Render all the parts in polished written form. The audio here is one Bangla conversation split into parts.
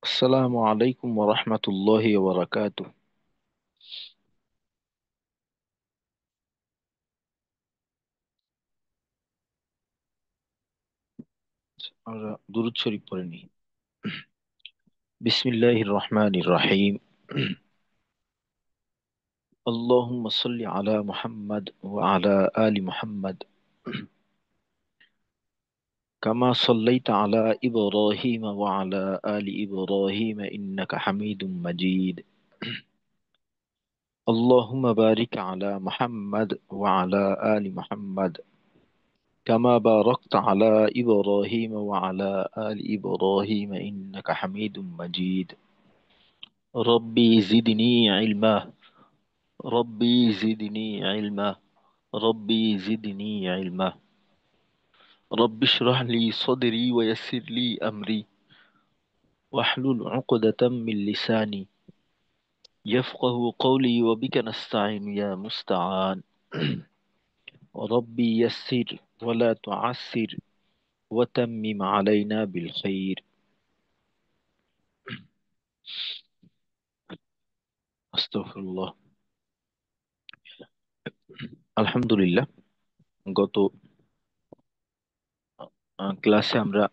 আসসালামু আলাইকুম ওয়া রাহমাতুল্লাহি ওয়া বারাকাতুহু। আমরা দুরূদ শরীফ পড়ে নিই। বিসমিল্লাহির রহমানির রহিম। আল্লাহুম্মা সাল্লি আলা মুহাম্মাদ ওয়া আলা আলি মুহাম্মাদ কামা সাল্লাইতা আলা ইব্রাহিম ওয়া আলা আলি ইব্রাহিম ইন্নাকা হামিদুম মাজিদ। আল্লাহুম্মা বারিক আলা মুহাম্মাদ ওয়া আলা আলি মুহাম্মাদ কামা বারাকতা আলা ইব্রাহিম ওয়া আলা আলি ইব্রাহিম ইন্নাকা হামিদুম মাজিদ। ربي زدني علما ربي زدني علما ربي زدني علما رب اشرح لي صدري ويسر لي أمري واحلل عقدة من لساني يفقه قولي وبك نستعين يا مستعان ربي يسر ولا تعسر وتمم علينا بالخير. أستغفر الله. আলহামদুলিল্লাহ, গত ক্লাসে আমরা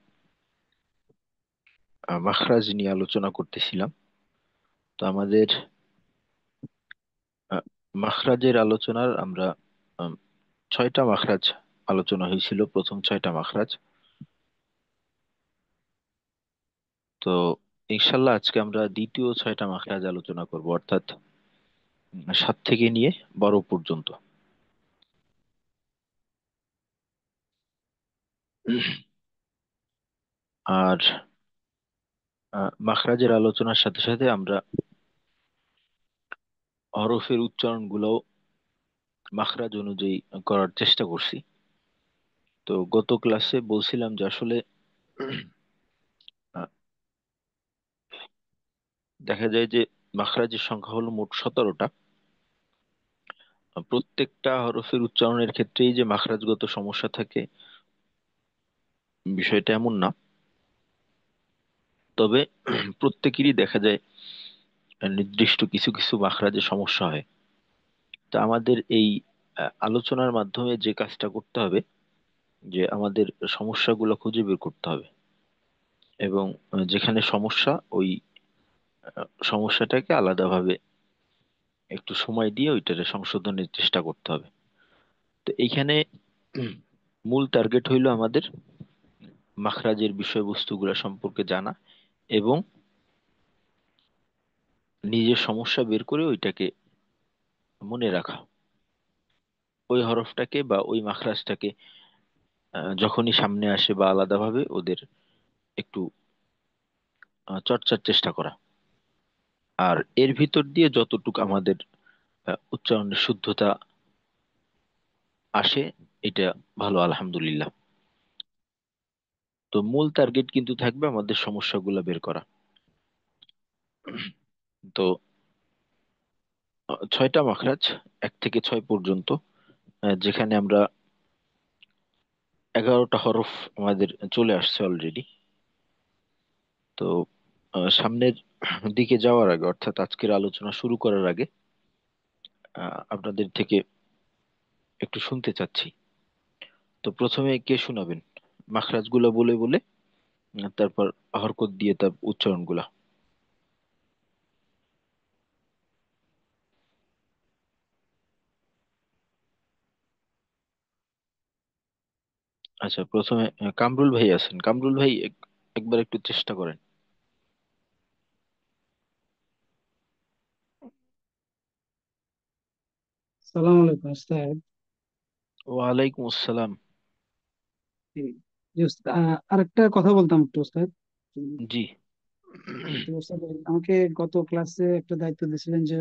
মাখরাজ নিয়ে আলোচনা করতেছিলাম। তো আমাদের আহ, মাখরাজের আলোচনার আমরা আম, ছয়টা মাখরাজ আলোচনা হয়েছিল, প্রথম ছয়টা মাখরাজ। তো ইনশাল্লাহ আজকে আমরা দ্বিতীয় ছয়টা মাখরাজ আলোচনা করব, অর্থাৎ 7 থেকে নিয়ে 12 পর্যন্ত। আর মাখরাজের আলোচনার সাথে সাথে আমরা হরফের উচ্চারণ গুলাও মাখরাজ অনুযায়ী করার চেষ্টা করছি। তো গত ক্লাসে বলছিলাম যে আসলে আহ, দেখা যায় যে মাখরাজের সংখ্যা হলো মোট 17টা। প্রত্যেকটা হরফের উচ্চারণের ক্ষেত্রেই যে মাখরাজগত সমস্যা থাকে বিষয়টা এমন না, তবে প্রত্যেকেরই দেখা যায় নির্দিষ্ট কিছু কিছু মাখরাজে সমস্যা হয়। তা আমাদের এই আলোচনার মাধ্যমে যে কাজটা করতে হবে, যে আমাদের সমস্যাগুলো খুঁজে বের করতে হবে এবং যেখানে সমস্যা ওই সমস্যাটাকে আলাদাভাবে একটু সময় দিয়ে ওইটারে সংশোধনের চেষ্টা করতে হবে। তো এইখানে উম, মূল টার্গেট হইলো আমাদের মাখরাজের বিষয়বস্তুগুলো সম্পর্কে জানা এবং নিজের সমস্যা বের করে ওইটাকে মনে রাখা। ওই হরফটাকে বা ওই মাখরাজটাকে যখনই সামনে আসে বা আলাদাভাবে ওদের একটু চর্চার চেষ্টা করা। আর এর ভিতর দিয়ে যতটুকু আমাদের উচ্চারণের শুদ্ধতা আসে, এটা ভালো, আলহামদুলিল্লাহ। তো মূল টার্গেট কিন্তু থাকবে আমাদের সমস্যাগুলো বের করা। তো 6টা মাখরাজ, 1 থেকে 6 পর্যন্ত, যেখানে আমরা 11টা হরফ আমাদের চলে আসছে অলরেডি। তো সামনের দিকে যাওয়ার আগে, অর্থাৎ আজকের আলোচনা শুরু করার আগে আপনাদের থেকে একটু শুনতে চাচ্ছি। তো প্রথমে কে শোনাবেন মাখরাজ গুলা বলে বলে, তারপর হরকত দিয়ে তার উচ্চারণ গুলা। আচ্ছা, প্রথমে কামরুল ভাই আছেন। কামরুল ভাই একবার একটু চেষ্টা করেন। সালাম আলাইকুম ওস্তাদ। ওয়ালাইকুম আসসালাম। জি, জি, ওস্তাদ, আরেকটা কথা বলতাম একটু ওস্তাদ। জি। তো ওস্তাদ, আমাকে গত ক্লাসে একটা দায়িত্ব দিয়েছিলেন যে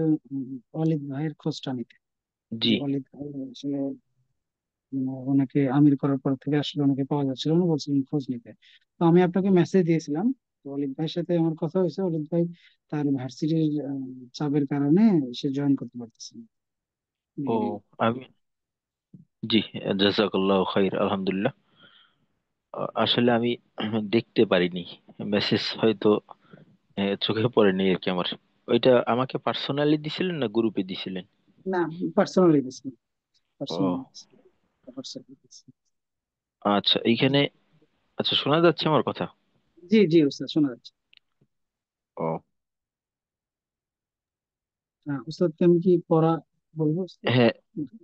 ওয়ালিদ ভাইয়ের খোঁজটা নিতে। জি। যে ওয়ালিদ ভাই আসলে ওনাকে আমির করার পর থেকে আসলে ওনাকে পাওয়া যাচ্ছিল না, বলছিলেন খোঁজ নিতে। তো আমি আপনাকে মেসেজ দিয়েছিলাম। তো ওয়ালিদ ভাইয়ের সাথে আমার কথা হয়েছে। ওয়ালিদ ভাই তার ভার্সিটির চাপের কারণে সে জয়েন করতে পারতেছে না। ও, আমি, জি, জাজাকাল্লাহ খাইর, আলহামদুলিল্লাহ। আসলে আমি দেখতে পারিনি মেসেজ, হয়তো চোখে পড়েনি আর কি আমার। ওইটা আমাকে পার্সোনালি দিছিলেন না গ্রুপে দিছিলেন? না, পার্সোনালি দিচ্ছি, ও, পার্সোনালি দিচ্ছি। আচ্ছা, এইখানে, আচ্ছা, শোনা যাচ্ছে আমার কথা? জি জি উস্তাদ, শোনা যাচ্ছে। ও, হ্যাঁ উস্তাদকে আমি কি পড়া বলবো উস্তাদ? হ্যাঁ,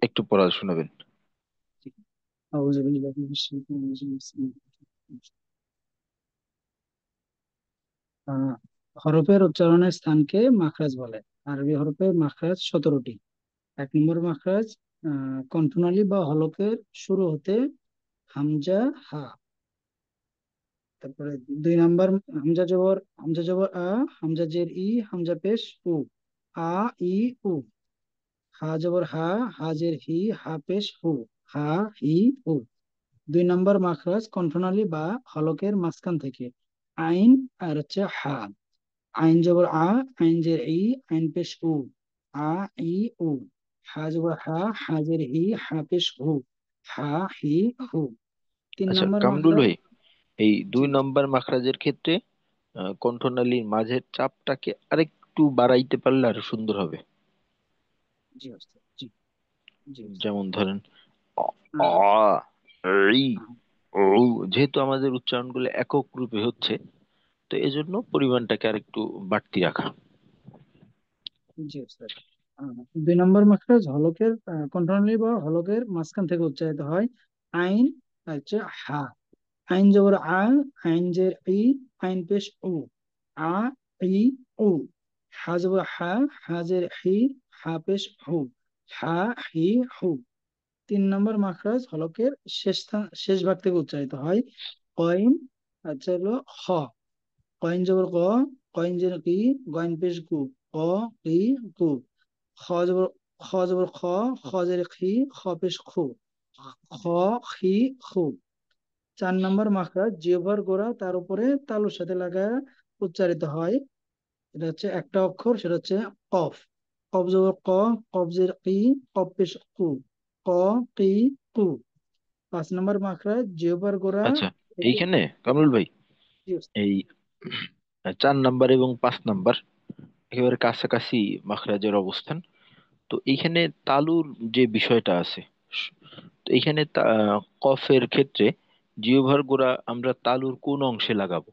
একটু পড়া শোনাবেন। জি। আউযু বিল্লাহি মিনাশ শাইতানির রাজিম, বিসমিল্লাহির হরফের উচ্চারণের স্থানকে মাখরাজ বলে। আরবি হরফের মাখরাজ 17টি। 1 নম্বর মাখরাজ কণ্ঠনালী বা হলকের শুরু হতে হামজা, হা। তারপরে 2 নম্বর, হামজা জবর আ, হামজা জের ই, হামজা পেশ উ, আ, ই, উ। হা জবর হা, হা জের হি, হা পেশ হু, হা, হি, উ। 2 নম্বর মাখরাজ কণ্ঠনালী বা হলকের মাঝখান থেকে আইন, আর হচ্ছে হা। আইন জবর আ, আইন জের ই, আইন পেশ উ, আ, ই, উ। হা জবর হা, হা জের হি, হা পেশ হু, হা, হি, হু। তিন আচ্ছা নম্বর কামরুল মাখরাজ। ভাই, এই জি 2 নম্বর মাখরাজের ক্ষেত্রে কণ্ঠনালীর মাঝের চাপটাকে আরেকটু বাড়াইতে পারলে আরো সুন্দর হবে। জি ওস্তাদ, জি জি ওস্তাদ। যেমন ধরেন, অ, আহ, অ, ই, আহ, ও, যেহেতু আমাদের উচ্চারণগুলো একক রূপে হচ্ছে, তো এজন্য পরিমাণটাকে আরেকটু বাড়তি রাখা। জি ওস্তাদ। আহ, 2 নম্বর মাখরাজ হলকের কণ্ঠনালী বা হলকের মাঝখান থেকে উচ্চারিত হয়। আইন, আর হচ্ছে হা। আইন জবর আ, আইন জের ই, আইন পেশ উ, আ, ই, উ। হা জবর হা, হা জের হি, হা পেশ হু, হা, হি, হু। 3 নম্বর মাখরাজ হলকের শেষ ভাগ থেকে উচ্চারিত হয়। কইন, আচ্ছা হলো খ। কইন জবর ক, কইন জের কি, গইন পেশ গু, ক, কি, গু। খ জবর খ, খ জের খি, খ পেশ খু, খ, খি, খু। 4 নম্বর মাখরাজ জিহ্বার গোড়া তার উপরে তালুর সাথে লাগায় উচ্চারিত হয়। এটা হচ্ছে একটা অক্ষর, সেটা হচ্ছে কফ। কফ জবর ক, কফজের কি, কফ পেশ কু, ক, কি, কু। 5 নম্বর মাখরাজ জিহ্বার গোড়া আচ্ছা, থেকে। এইখানে কামরুল ভাই, জি ওস্তাদ। এই 4 নাম্বার এবং 5 নাম্বার একেবারে কাছাকাছি মাখরাজের অবস্থান। তো এইখানে তালুর যে বিষয়টা আছে, তো এইখানে কফের ক্ষেত্রে জিহ্বার গোড়া আমরা তালুর কোন অংশে লাগাবো?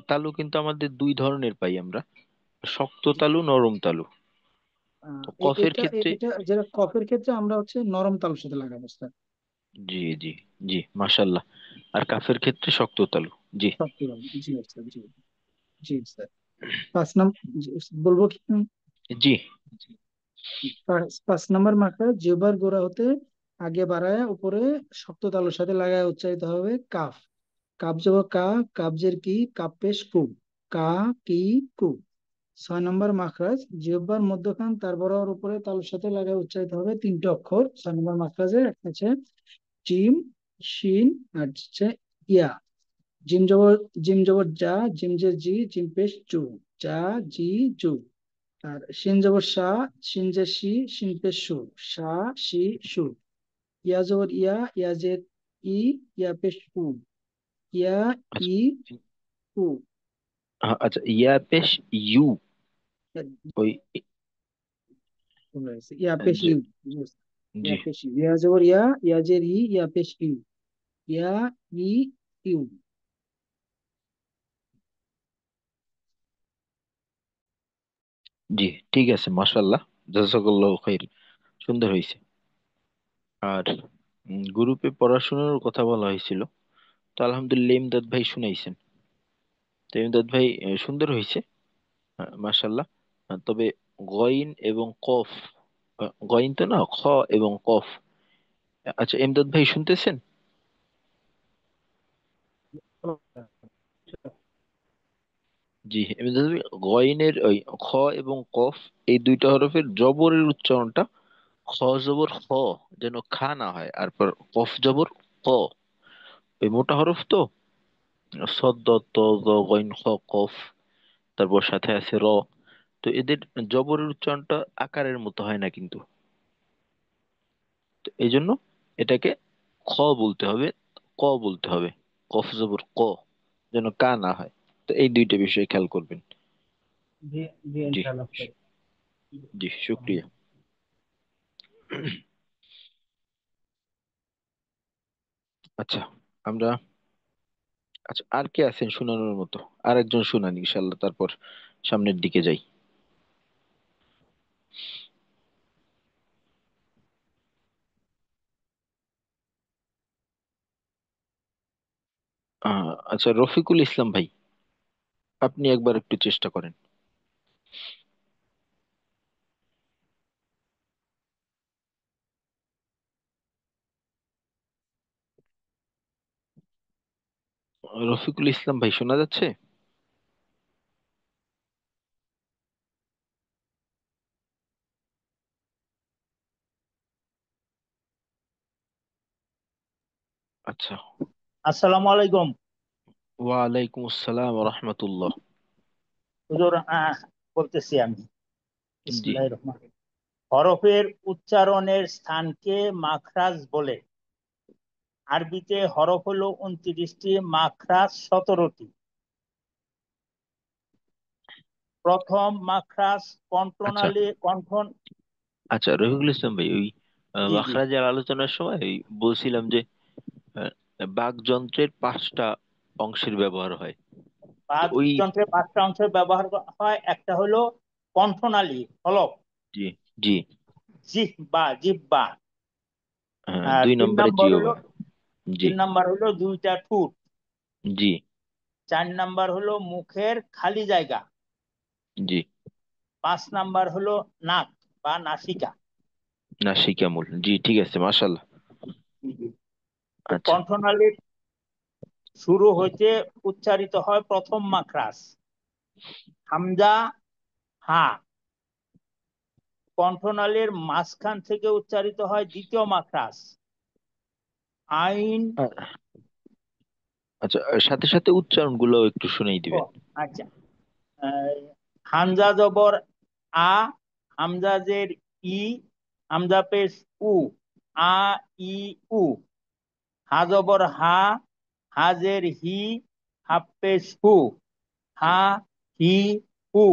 তালু কিন্তু আমাদের 2 ধরনের পাই আমরা, শক্ত জি। তালু, নরম তালু। তো কফের এটা ক্ষেত্রে, এটা যেটা কফের ক্ষেত্রে আমরা হচ্ছে নরম তালুর সাথে লাগাবো স্যার। জি, জি, জি, মাশাল্লাহ। আর কাফের ক্ষেত্রে শক্ত তালু। জি, সত্যি বলেন। জি স্যার, জি। জি স্যার। 5 নম্বর, বলবো কি? জি। 5 নম্বর মাখা জিহ্বার গোড়া হতে আগে বাড়ায় উপরে শক্ত তালুর সাথে লাগায় উচ্চারিত হবে কাফ। কাপ জবর কা, কাবজের কি, কাপ পেশ কু, কা, কি, কু। 6 নম্বর মাখরাজ জিহ্বার মধ্যখান তার বরাবর উপরে তালুর সাথে লাগায় উচ্চারিত হবে 3টি অক্ষর 6 নম্বর মাখরাজে। একটা হচ্ছে জিম, শিন, আর হচ্ছে ইয়া। জিম জবর যা, জিম জের জি, জিম পেশ জু, যা, জি, জু। আর শিন জবর সা, শিন জের শি, শিন পেশ সু, সা, শি, সু। ইয়া জবর ইয়া, ইয়া জের ই, ইয়া পেশ উ, ইয়া, আচ্ছা, ই, উ। আচ্ছা, ইয়া পেশ ইউ, ওই, ভুল হয়েছে, ইয়া পেশ যে, ইউ। জি, ইয়া পেশ ইউ, ইয়া জবর ইয়া, ইয়া জের ই, ইয়া পেশ ইউ, ইয়া, ই, ইউ। জি, ঠিক আছে, মাশাল্লাহ, জাযাকাল্লাহু খাইর, সুন্দর হয়েছে। আর গ্রুপে পড়াশোনার কথা বলা হয়েছিল, তো আলহামদুলিল্লাহ ইমদাদ ভাই শুনাইছেন। তো ইমদাদ ভাই, সুন্দর হয়েছে, মাশাল্লাহ। তবে গইন এবং কফ, গইন তো না, খ এবং কফ। আচ্ছা, ইমদাদ ভাই শুনতেছেন? জি, ইমদাদ ভাই, গইনের ওই খ এবং কফ, এই 2টা হরফের জবরের উচ্চারণটা খ জবর খ যেন খা না হয়, আর পর কফ জবর ক। ওই মোটা হরফ তো, সদ্দ, ত, জ, গইন, খ, কফ, তারপর সাথে আছে র। তো এদের জবরের উচ্চারণটা আকারের মতো হয় না কিন্তু। তো এই জন্য এটাকে খ বলতে হবে, ক বলতে হবে, কফ জবর ক, যেন কা না হয়। তো এই দুইটা বিষয় খেয়াল করবেন। জি জি, জি, ইনশাআল্লাহ স্যার। জি শুক্রিয়া। আচ্ছা, আমরা, আচ্ছা আর কে আছেন শোনানোর মতো? আর একজন শুনান ইনশাল্লাহ, তারপর সামনের দিকে যাই। আচ্ছা, রফিকুল ইসলাম ভাই, আপনি একবার একটু চেষ্টা করেন। রফিকুল ইসলাম ভাই, শোনা যাচ্ছে? আচ্ছা। আসসালামু আলাইকুম। ওয়ালাইকুম আসসালাম রহমতুল্লাহ। হুজুর, বলতেছি আমি। জি। বিসমিল্লাহির রহমানির রহিম। হরফের উচ্চারণের স্থানকে মাখরাজ বলে। আরবিতে হরফ হলো 29টি, মাখরাজ 17টি। প্রথম মাখরাজ আচ্ছা, কণ্ঠনালী কণ্ঠন। আচ্ছা রফিকুল ইসলাম ভাই, ওই জি জি। মাখরাজের আলোচনার সময় ওই বলছিলাম যে আহ, বাকযন্ত্রের 5টা অংশের ব্যবহার হয়। তো ওই, বাকযন্ত্রের 5টা অংশের ব্যবহার করা হয়। একটা হলো কণ্ঠনালী, হলক, জি, জি, জিহ্বা জিহ্বা। আর দুই তিন নম্বরে নাম্বার হলো জিওবা। জি, 2টা ঠোঁট। জি, 4 নাম্বার হলো মুখের খালি জায়গা। জি। 5 নাম্বার হলো নাক বা নাসিকা। নাসিকামূল, জি ঠিক আছে, মাশাল্লাহ। তো আচ্ছা, কণ্ঠনালীর শুরু হইতে উচ্চারিত হয় প্রথম মাখরাজ হামজা, হা। কণ্ঠনালীর মাঝখান থেকে উচ্চারিত হয় দ্বিতীয় মাখরাজ আইন। আচ্ছা, সাথে সাথে উচ্চারণ গুলো একটু শুনেই ও দিবেন। আচ্ছা। আহ, হামজা জবর আ, হামজা জের ই, হামজা পেশ উ, আ ই উ। হা জবর হা, হাজের হি, হাফ পেশ হু, হা হি হু।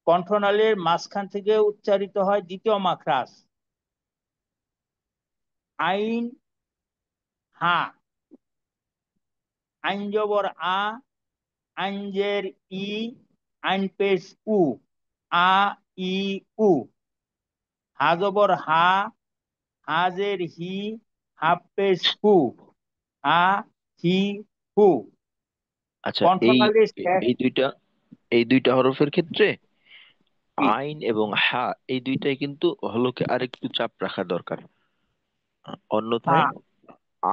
কণ্ঠনালীর মাঝখান থেকে উচ্চারিত হয় দ্বিতীয় মাখরাজ আইন, হা। আইন জবর আ, আইনজের ই, আইন পেশ উ, আ ই উ। হা জবর হা, হাজের হি, হাফ পেশ হু, হা হি হু। আচ্ছা, এই কণ্ঠনালীর শেষ। এই দুইটা, এই দুইটা হরফের ক্ষেত্রে কি? আইন এবং হা, এই দুইটাই কিন্তু হলকে আরেকটু চাপ রাখা দরকার। হা অন্যথায়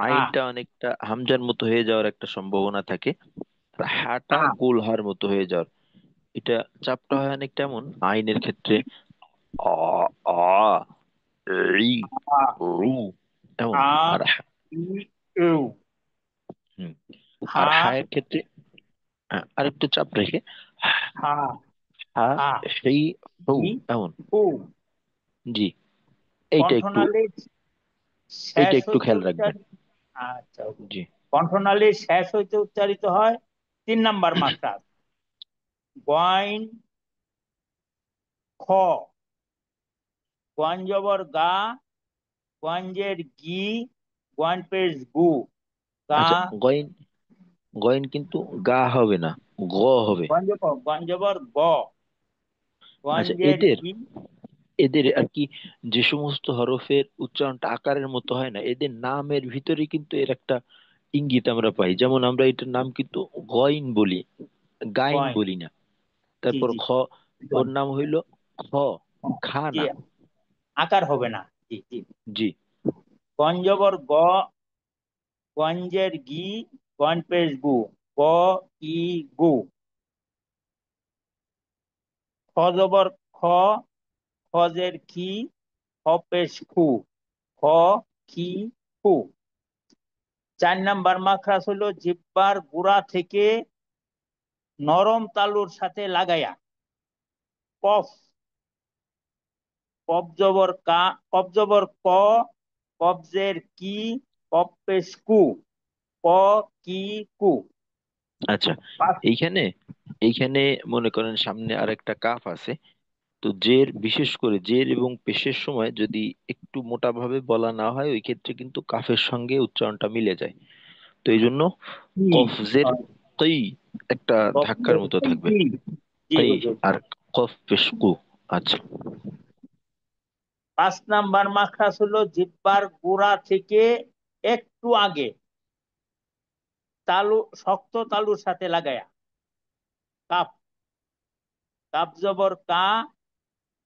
হা আইনটা অনেকটা হামজার মতো হয়ে যাওয়ার একটা সম্ভাবনা থাকে, আর হাটা হা গোল হার মতো হয়ে যাওয়ার। এটা চাপটা হয় অনেকটা এমন আইনের ক্ষেত্রে অ, আ, ই, হা রু, এমন। আ আর ই উ। হুম, আর হা হায়ের ক্ষেত্রে আরেকটু চাপ রেখে হা হা, হা সেই, হু, ই এমন। উ। জি, এইটা একটু, কণ্ঠনালীর এইটা শেষ একটু হইতে খেয়াল রাখবেন। উচ্চারিত। আচ্ছা, ওকে। জি, কণ্ঠনালীর শেষ হইতে উচ্চারিত হয় 3 নাম্বার মাখরাজ গয়ন, খ। গয়ন জবর গা, গঞ্জের গি, গয়ন পেশ গু, গা। আচ্ছা, গয়েন, গয়েন কিন্তু গা হবে না, গ হবে। গঞ্জবর গ, আচ্ছা, গঞ্জের এদের, ই। এদের আর কি, যে সমস্ত হরফের উচ্চারণটা আকারের মতো হয় না, এদের নামের ভিতরে কিন্তু এর একটা ইঙ্গিত আমরা পাই। যেমন আমরা এটার নাম কিন্তু গয়েন বলি, গাইন গয়ন। বলি না। জি তারপর জি। খ, ওর গয়ন। নাম হইল খ, খা জি, না। আকার হবে না। জি জি। জি, গঞ্জবর গ, গঞ্জের গি, গয়ন পেশ গু, গ ই গু। খ জবর খ, খজের কি, খ পেশ খু, খ কি খু। 4 নাম্বার মাখরাজ হলো জিহ্বার গোড়া থেকে নরম তালুর সাথে লাগাইয়া। কফ, কফ জবর কা, কফ জবর ক, কবজের কি, কফ পেশ কু, ক কি কু। আচ্ছা, পাঁচ- এইখানে এইখানে মনে করেন সামনে আরেকটা কাফ আছে। তো জের, বিশেষ করে জের এবং পেশের সময় যদি একটু মোটা ভাবে বলা না হয়, ওই ক্ষেত্রে কিন্তু কাফের সঙ্গে উচ্চারণটা মিলে যায়। তো এই জন্য কি, কফজের কই একটা ধাক্কার কফজের মতো কি থাকবে, কি। জি কই। হুজুর। আর কফ পেশ কু। আচ্ছা। 5 নাম্বার মাখরাজ হলো জিহ্বার গোড়া থেকে একটু আগে, তালু, শক্ত তালুর সাথে লাগায়া। কাপ, কাপ জবর কা,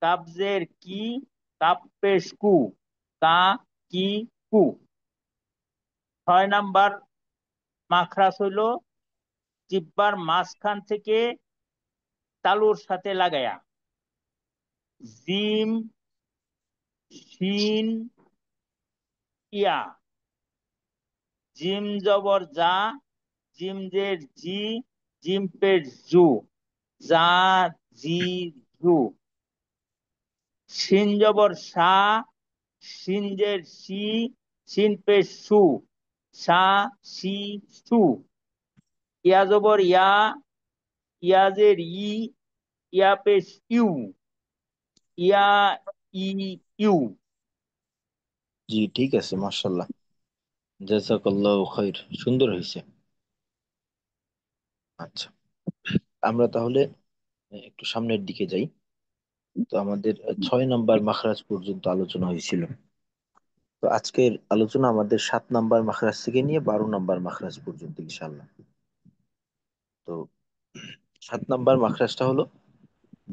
কাবজের কি, কাপ পেশ কু, কা কি কু। 6 নাম্বার মাখরাজ হইলো জিহ্বার মাঝখান থেকে তালুর সাথে লাগায়া। জিম, শিন, ইয়া। জিম জবর যা, জিম জের জি, জিম পেশ জু, যা, জি, জু। শিন জবর সা, শিন জের শি, শিন পেশ সু, সা, শি, সু। ইয়া জবর ইয়া, ইয়াজের ই, ইয়া পেশ ইউ, ইয়া, ই, ইউ। জি, ঠিক আছে, মাশাল্লাহ, জাযাকাল্লাহু খাইর, সুন্দর হয়েছে। আচ্ছা, আমরা তাহলে একটু সামনের দিকে যাই। তো আমাদের 6 নাম্বার মাখরাজ পর্যন্ত আলোচনা হয়েছিল। তো আজকের আলোচনা আমাদের 7 নাম্বার মাখরাজ থেকে নিয়ে 12 নাম্বার মাখরাজ পর্যন্ত ইনশাল্লাহ। তো 7 নাম্বার মাখরাজটা হলো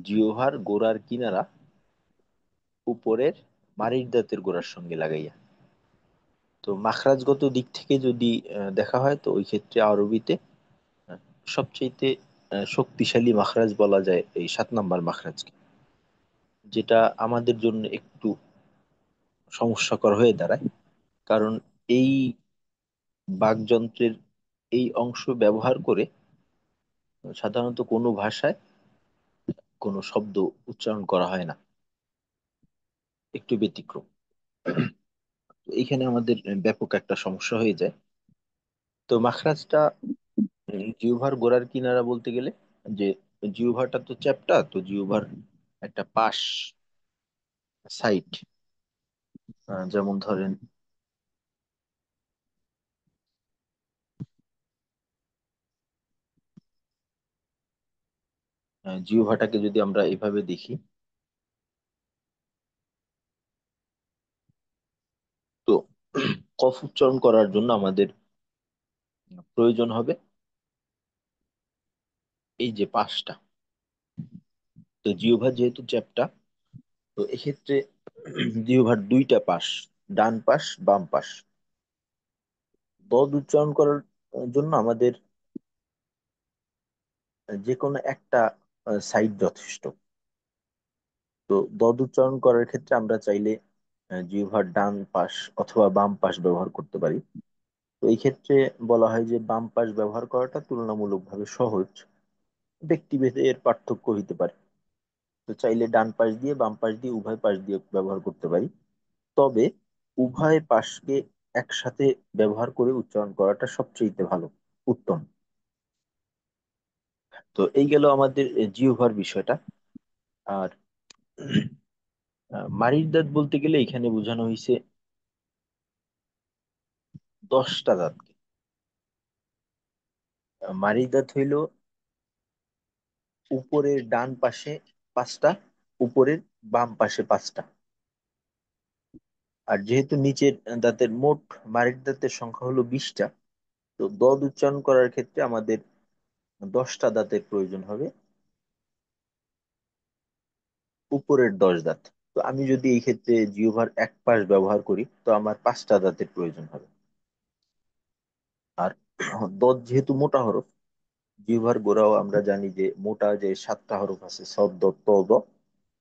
জিহ্বার গোড়ার কিনারা উপরের মাড়ির দাঁতের গোড়ার সঙ্গে লাগাইয়া। তো মাখরাজগত দিক থেকে যদি দেখা হয়, তো ওই ক্ষেত্রে আরবিতে আহ, সবচাইতে শক্তিশালী মাখরাজ বলা যায় এই 7 নাম্বার মাখরাজকে, যেটা আমাদের জন্য একটু সমস্যাকর হয়ে দাঁড়ায়। কারণ এই বাকযন্ত্রের এই অংশ ব্যবহার করে সাধারণত কোনো ভাষায় কোনো শব্দ উচ্চারণ করা হয় না, একটু ব্যতিক্রম। তো এইখানে আমাদের ব্যাপক একটা সমস্যা হয়ে যায়। তো মাখরাজটা জিহ্বার গোড়ার কিনারা বলতে গেলে, যে জিহ্বাটা তো চ্যাপ্টা, তো জিহ্বার একটা পাশ, সাইড, যেমন ধরেন জিহ্বাটাকে যদি আমরা এভাবে দেখি, তো কফ উচ্চারণ করার জন্য আমাদের প্রয়োজন হবে এই যে পাশটা। তো জিহ্বা যেহেতু চ্যাপ্টা, তো এক্ষেত্রে জিহ্বার দুইটা পাশ, ডান পাশ বাম পাশ, দদ উচ্চারণ করার জন্য আমাদের যে কোনো একটা সাইড যথেষ্ট। তো দদ উচ্চারণ করার ক্ষেত্রে আমরা চাইলে জিহ্বার ডান পাশ অথবা বাম পাশ ব্যবহার করতে পারি। তো এই ক্ষেত্রে বলা হয় যে বাম পাশ ব্যবহার করাটা তুলনামূলকভাবে সহজ। ব্যক্তিভেদে এর পার্থক্য হইতে পারে। তো চাইলে ডান পাশ দিয়ে বাম পাশ দিয়ে উভয় পাশ দিয়ে ব্যবহার করতে পারি। তবে উভয় পাশকে একসাথে ব্যবহার করে উচ্চারণ করাটা সবচেয়ে ভালো, উত্তম। তো এই গেল আমাদের জিহ্বার বিষয়টা। আর মারির দাঁত বলতে গেলে এখানে বোঝানো হয়েছে 10টা দাঁতকে। মারির দাঁত হইল উপরের ডান পাশে 5টা, উপরের বাম পাশে 5টা। আর যেহেতু নিচের দাঁতের মোট মারির দাঁতের সংখ্যা হলো 20টা, তো দদ উচ্চারণ করার ক্ষেত্রে আমাদের 10টা দাঁতের প্রয়োজন হবে, উপরের 10 দাঁত। তো আমি যদি এই ক্ষেত্রে জিহ্বার এক পাশ ব্যবহার করি, তো আমার 5টা দাঁতের প্রয়োজন হবে। আর দদ যেহেতু মোটা হরফ, জিহ্বার গোড়াও আমরা জানি যে মোটা, যে 7টা হরফ আছে, সদ, দ, ত, দ,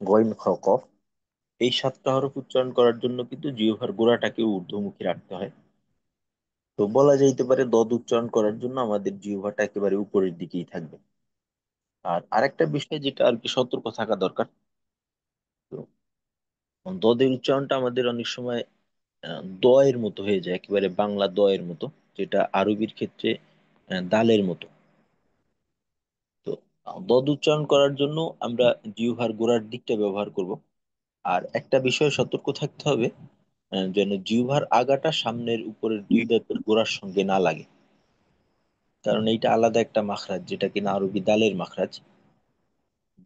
গইন, খ, কফ। এই 7টা হরফ উচ্চারণ করার জন্য কিন্তু জিহ্বার গোড়াটাকে ঊর্ধ্বমুখী রাখতে হয়। তো বলা যাইতে পারে দদ উচ্চারণ করার জন্য আমাদের জিহ্বাটা একেবারে উপরের দিকেই থাকবে। আর আরেকটা বিষয় যেটা আর কি সতর্ক থাকা দরকার, তো দদের উচ্চারণটা আমাদের অনেক সময় দয়ের মতো হয়ে যায়, একেবারে বাংলা দয়ের মতো, যেটা আরবির ক্ষেত্রে দালের মতো। তো দদ উচ্চারণ করার জন্য আমরা জিহ্বার গোড়ার দিকটা ব্যবহার করব। আর একটা বিষয়ে সতর্ক থাকতে হবে, যেন জিহ্বার আগাটা সামনের উপরের দুই দাঁতের গোড়ার সঙ্গে না লাগে। কারণ এইটা আলাদা একটা মাখরাজ, যেটা কিনা আরবি দালের মাখরাজ।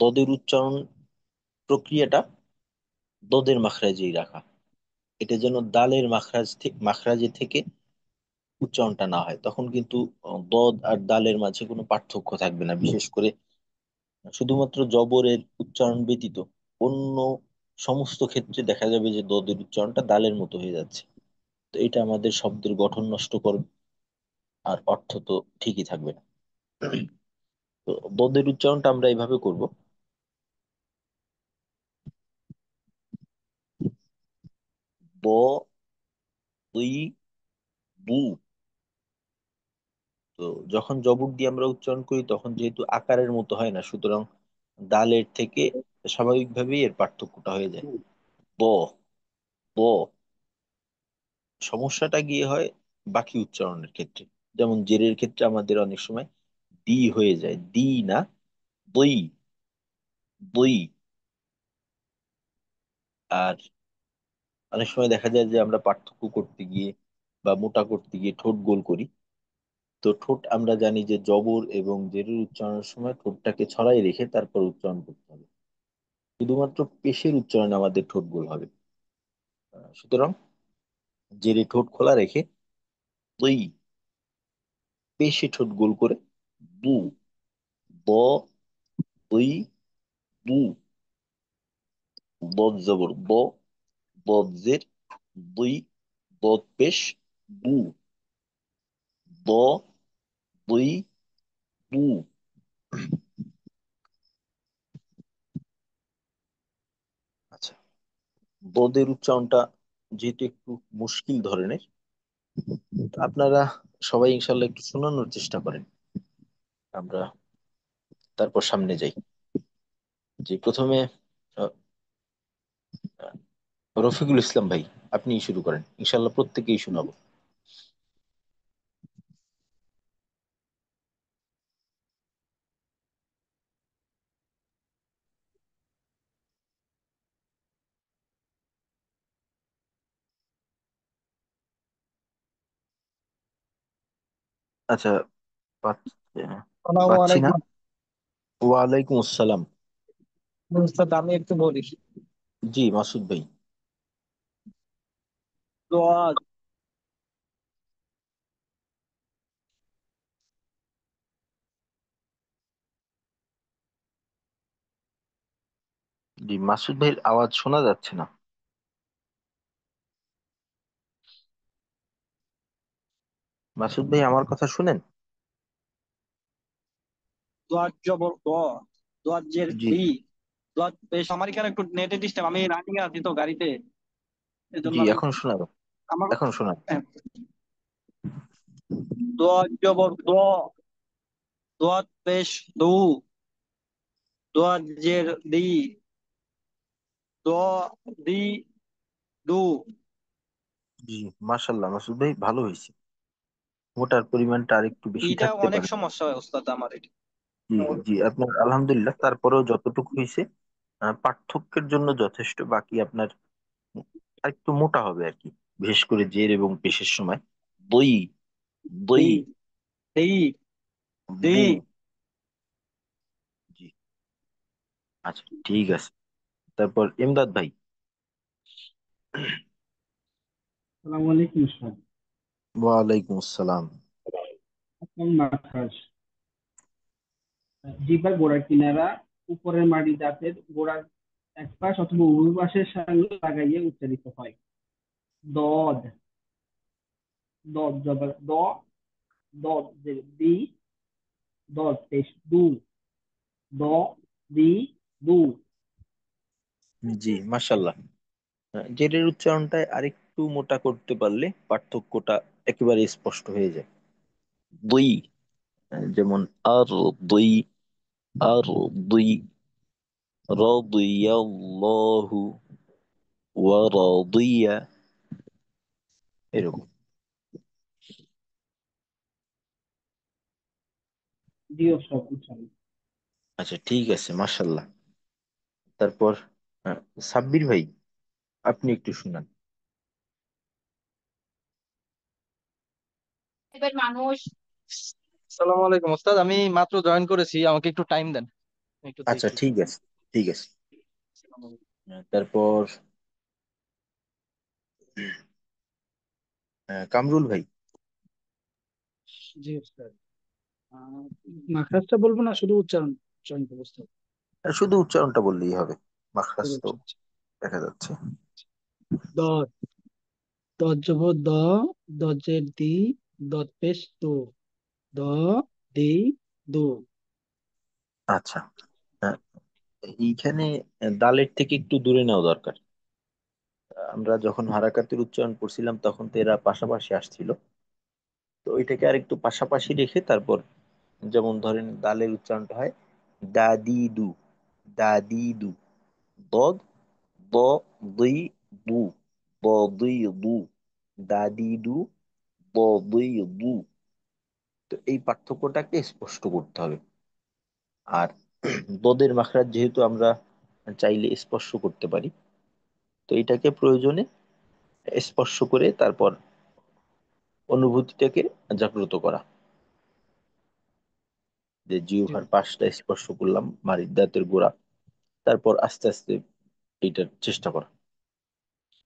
দদের উচ্চারণ প্রক্রিয়াটা দদের মাখরাজেই রাখা, এটা যেন দালের মাখরাজে থেকে উচ্চারণটা না হয়, তখন কিন্তু দদ আর দালের মাঝে কোনো পার্থক্য থাকবে না। বিশেষ করে শুধুমাত্র জবরের উচ্চারণ ব্যতীত অন্য সমস্ত ক্ষেত্রে দেখা যাবে যে দদের উচ্চারণটা দালের মতো হয়ে যাচ্ছে। তো এটা আমাদের শব্দের গঠন নষ্ট করবে, আর অর্থ তো ঠিকই থাকবে না। তো দদের উচ্চারণটা আমরা এইভাবে করব: ব, দুই, বু। তো যখন জবর দিয়ে আমরা উচ্চারণ করি তখন যেহেতু আকারের মতো হয় না, সুতরাং দালের থেকে স্বাভাবিকভাবেই এর পার্থক্যটা হয়ে যায়। ব, ব। সমস্যাটা গিয়ে হয় বাকি উচ্চারণের ক্ষেত্রে। যেমন জেরের ক্ষেত্রে আমাদের অনেক সময় দি হয়ে যায়, দি না, দই, দই। আর অনেক সময় দেখা যায় যে আমরা পার্থক্য করতে গিয়ে বা মোটা করতে গিয়ে ঠোঁট গোল করি। তো ঠোঁট আমরা জানি যে জবর এবং জেরের উচ্চারণের সময় ঠোঁটটাকে ছড়াই রেখে তারপর উচ্চারণ করতে হবে। শুধুমাত্র পেশের উচ্চারণে আমাদের ঠোঁট গোল হবে। সুতরাং জেরে ঠোঁট খোলা রেখে দই, পেশে ঠোঁট গোল করে বু, ব, দই, বু। বদ জবর ব, বদ জের দুই, বদ পেশ বু, ব, দুই, বু। আচ্ছা, বদের উচ্চারণটা যেহেতু একটু মুশকিল ধরনের, আপনারা সবাই ইনশাল্লাহ একটু শোনানোর চেষ্টা করেন, আমরা তারপর সামনে যাই। যে প্রথমে আহ, রফিকুল ইসলাম ভাই, আপনি শুরু করেন, ইনশাল্লাহ প্রত্যেকেই শোনাবো। আচ্ছা, পাচ্ছি আসসালামু পাচ্ছি না। আলাইকুম। ওয়ালাইকুম আসসালাম। উস্তাদ, আমি একটু বলি। জি মাসুদ ভাই। দোয়া, জি মাসুদ ভাইয়ের আওয়াজ শোনা যাচ্ছে না। মাসুদ ভাই আমার কথা শুনেন? দোয়া জবর দ, দোয়া জের জি দি, দোয়া বেশ। আমার এখানে একটু নেটে ডিস্টার্ব, আমি রানিং আছি তো গাড়িতে, এই জন্য জি, আমি এখন শোনাবো, আমার এখন শোনাবো। হ্যাঁ, দোয়া জবর দ, দোয়া পেশ দু, দোয়া জের দি, দোয়া দি, দু। জি, মাশাল্লাহ মাসুদ ভাই, ভালো হয়েছে। মোটার পরিমাণটা আর একটু বেশি এটা থাকতে অনেক পারে। সমস্যা হয় ওস্তাদ আমার এটা। জি জি, আপনার আলহামদুলিল্লাহ, তারপরেও যতটুকু হয়েছে পার্থক্যের জন্য যথেষ্ট। বাকি আপনার আরেকটু মোটা হবে আর কি, বিশেষ করে জের এবং পেশের সময়। দই, দি, দই, দি, দি। বু। জি, আচ্ছা ঠিক আছে। তারপর এমদাদ ভাই। আসসালামু আলাইকুম স্যার। ওয়ালাইকুম আসসালাম। প্রথম মাখরাজ, জিহ্বার গোড়ার কিনারা উপরের মাটি দাঁতের গোড়ার এক পাশ অথবা উভয় পাশের সঙ্গে লাগাইয়ে উচ্চারিত হয়। দদ, দদ জবর দ, দদ জের দি, দদ পেশ দু, দ, দি, দু। জি মাশাল্লাহ। জেরের উচ্চারণটা আরেকটু মোটা করতে পারলে পার্থক্যটা একেবারে স্পষ্ট হয়ে যায়। দই, যেমন আর, দই, আরদি, রাদিয়াল্লাহু ওয়া রাদিয়া, এরকম। জিও সব উচ্চারণ। আচ্ছা ঠিক আছে, মাশাল্লাহ। তারপর আহ, সাব্বির ভাই, আপনি একটু শুনান। আসসালামু আলাইকুম ওস্তাদ, আমি মাত্র জয়েন করেছি, আমাকে একটু টাইম দেন, আমি একটু আচ্ছা দেখি। ঠিক আছে, ঠিক আছে। তারপর কামরুল ভাই। জি উস্তাদ। আহ, মাখরাজটা বলবো না, শুধু উচ্চারণ উচ্চারণ ব্যবস্থা। শুধু উচ্চারণটা বললেই হবে, মাখরাজ শুধু তো উচ্চারণ। দেখা যাচ্ছে। দত, দত জবর দ, দজের দি, দত পেশ দো, দ, দি, দো। আচ্ছা, আহ, এইখানে দালের থেকে একটু দূরে নেওয়া দরকার। আমরা যখন হারাকাতের উচ্চারণ করছিলাম তখন তো এরা পাশাপাশি আসছিল, তো ওইটাকে আর একটু পাশাপাশি রেখে তারপর, যেমন ধরেন দালের উচ্চারণটা হয় দাদিদু, দাদিদু, দদ, দ, দুই, দু, দ, দুই, দু, দাদিদু, দ, দুই, দু। তো এই পার্থক্যটাকে স্পষ্ট করতে হবে। আর দদের মাখরাজ যেহেতু আমরা চাইলে স্পর্শ করতে পারি, তো এটাকে প্রয়োজনে স্পর্শ করে তারপর অনুভূতিটাকে জাগ্রত করা, যে জি জিহ্বার পাশটা স্পর্শ করলাম, মাড়ির দাঁতের গোড়া, তারপর আস্তে আস্তে এইটার চেষ্টা করা।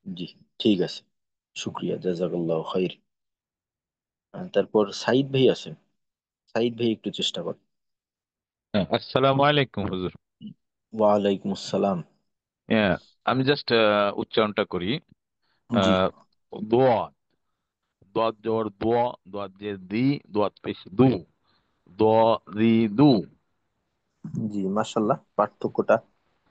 জি ঠিক আছে, শুক্রিয়া, জাজাকাল্লাহ খাইর। তারপর সাইদ ভাই আছেন, সাইদ ভাই একটু চেষ্টা কর। হ্যাঁ, আসসালামু আলাইকুম হুজুর। ওয়ালাইকুম আসসালাম। হ্যাঁ, আমি জাস্ট উচ্চারণটা করি। জি, আহ, দোয়া, দোয়াত জবর দোয়া, দোয়াত যে দি, দোয়াত পেশ দু, দোয়া দি দু। জি, মাশাল্লাহ, পার্থক্যটা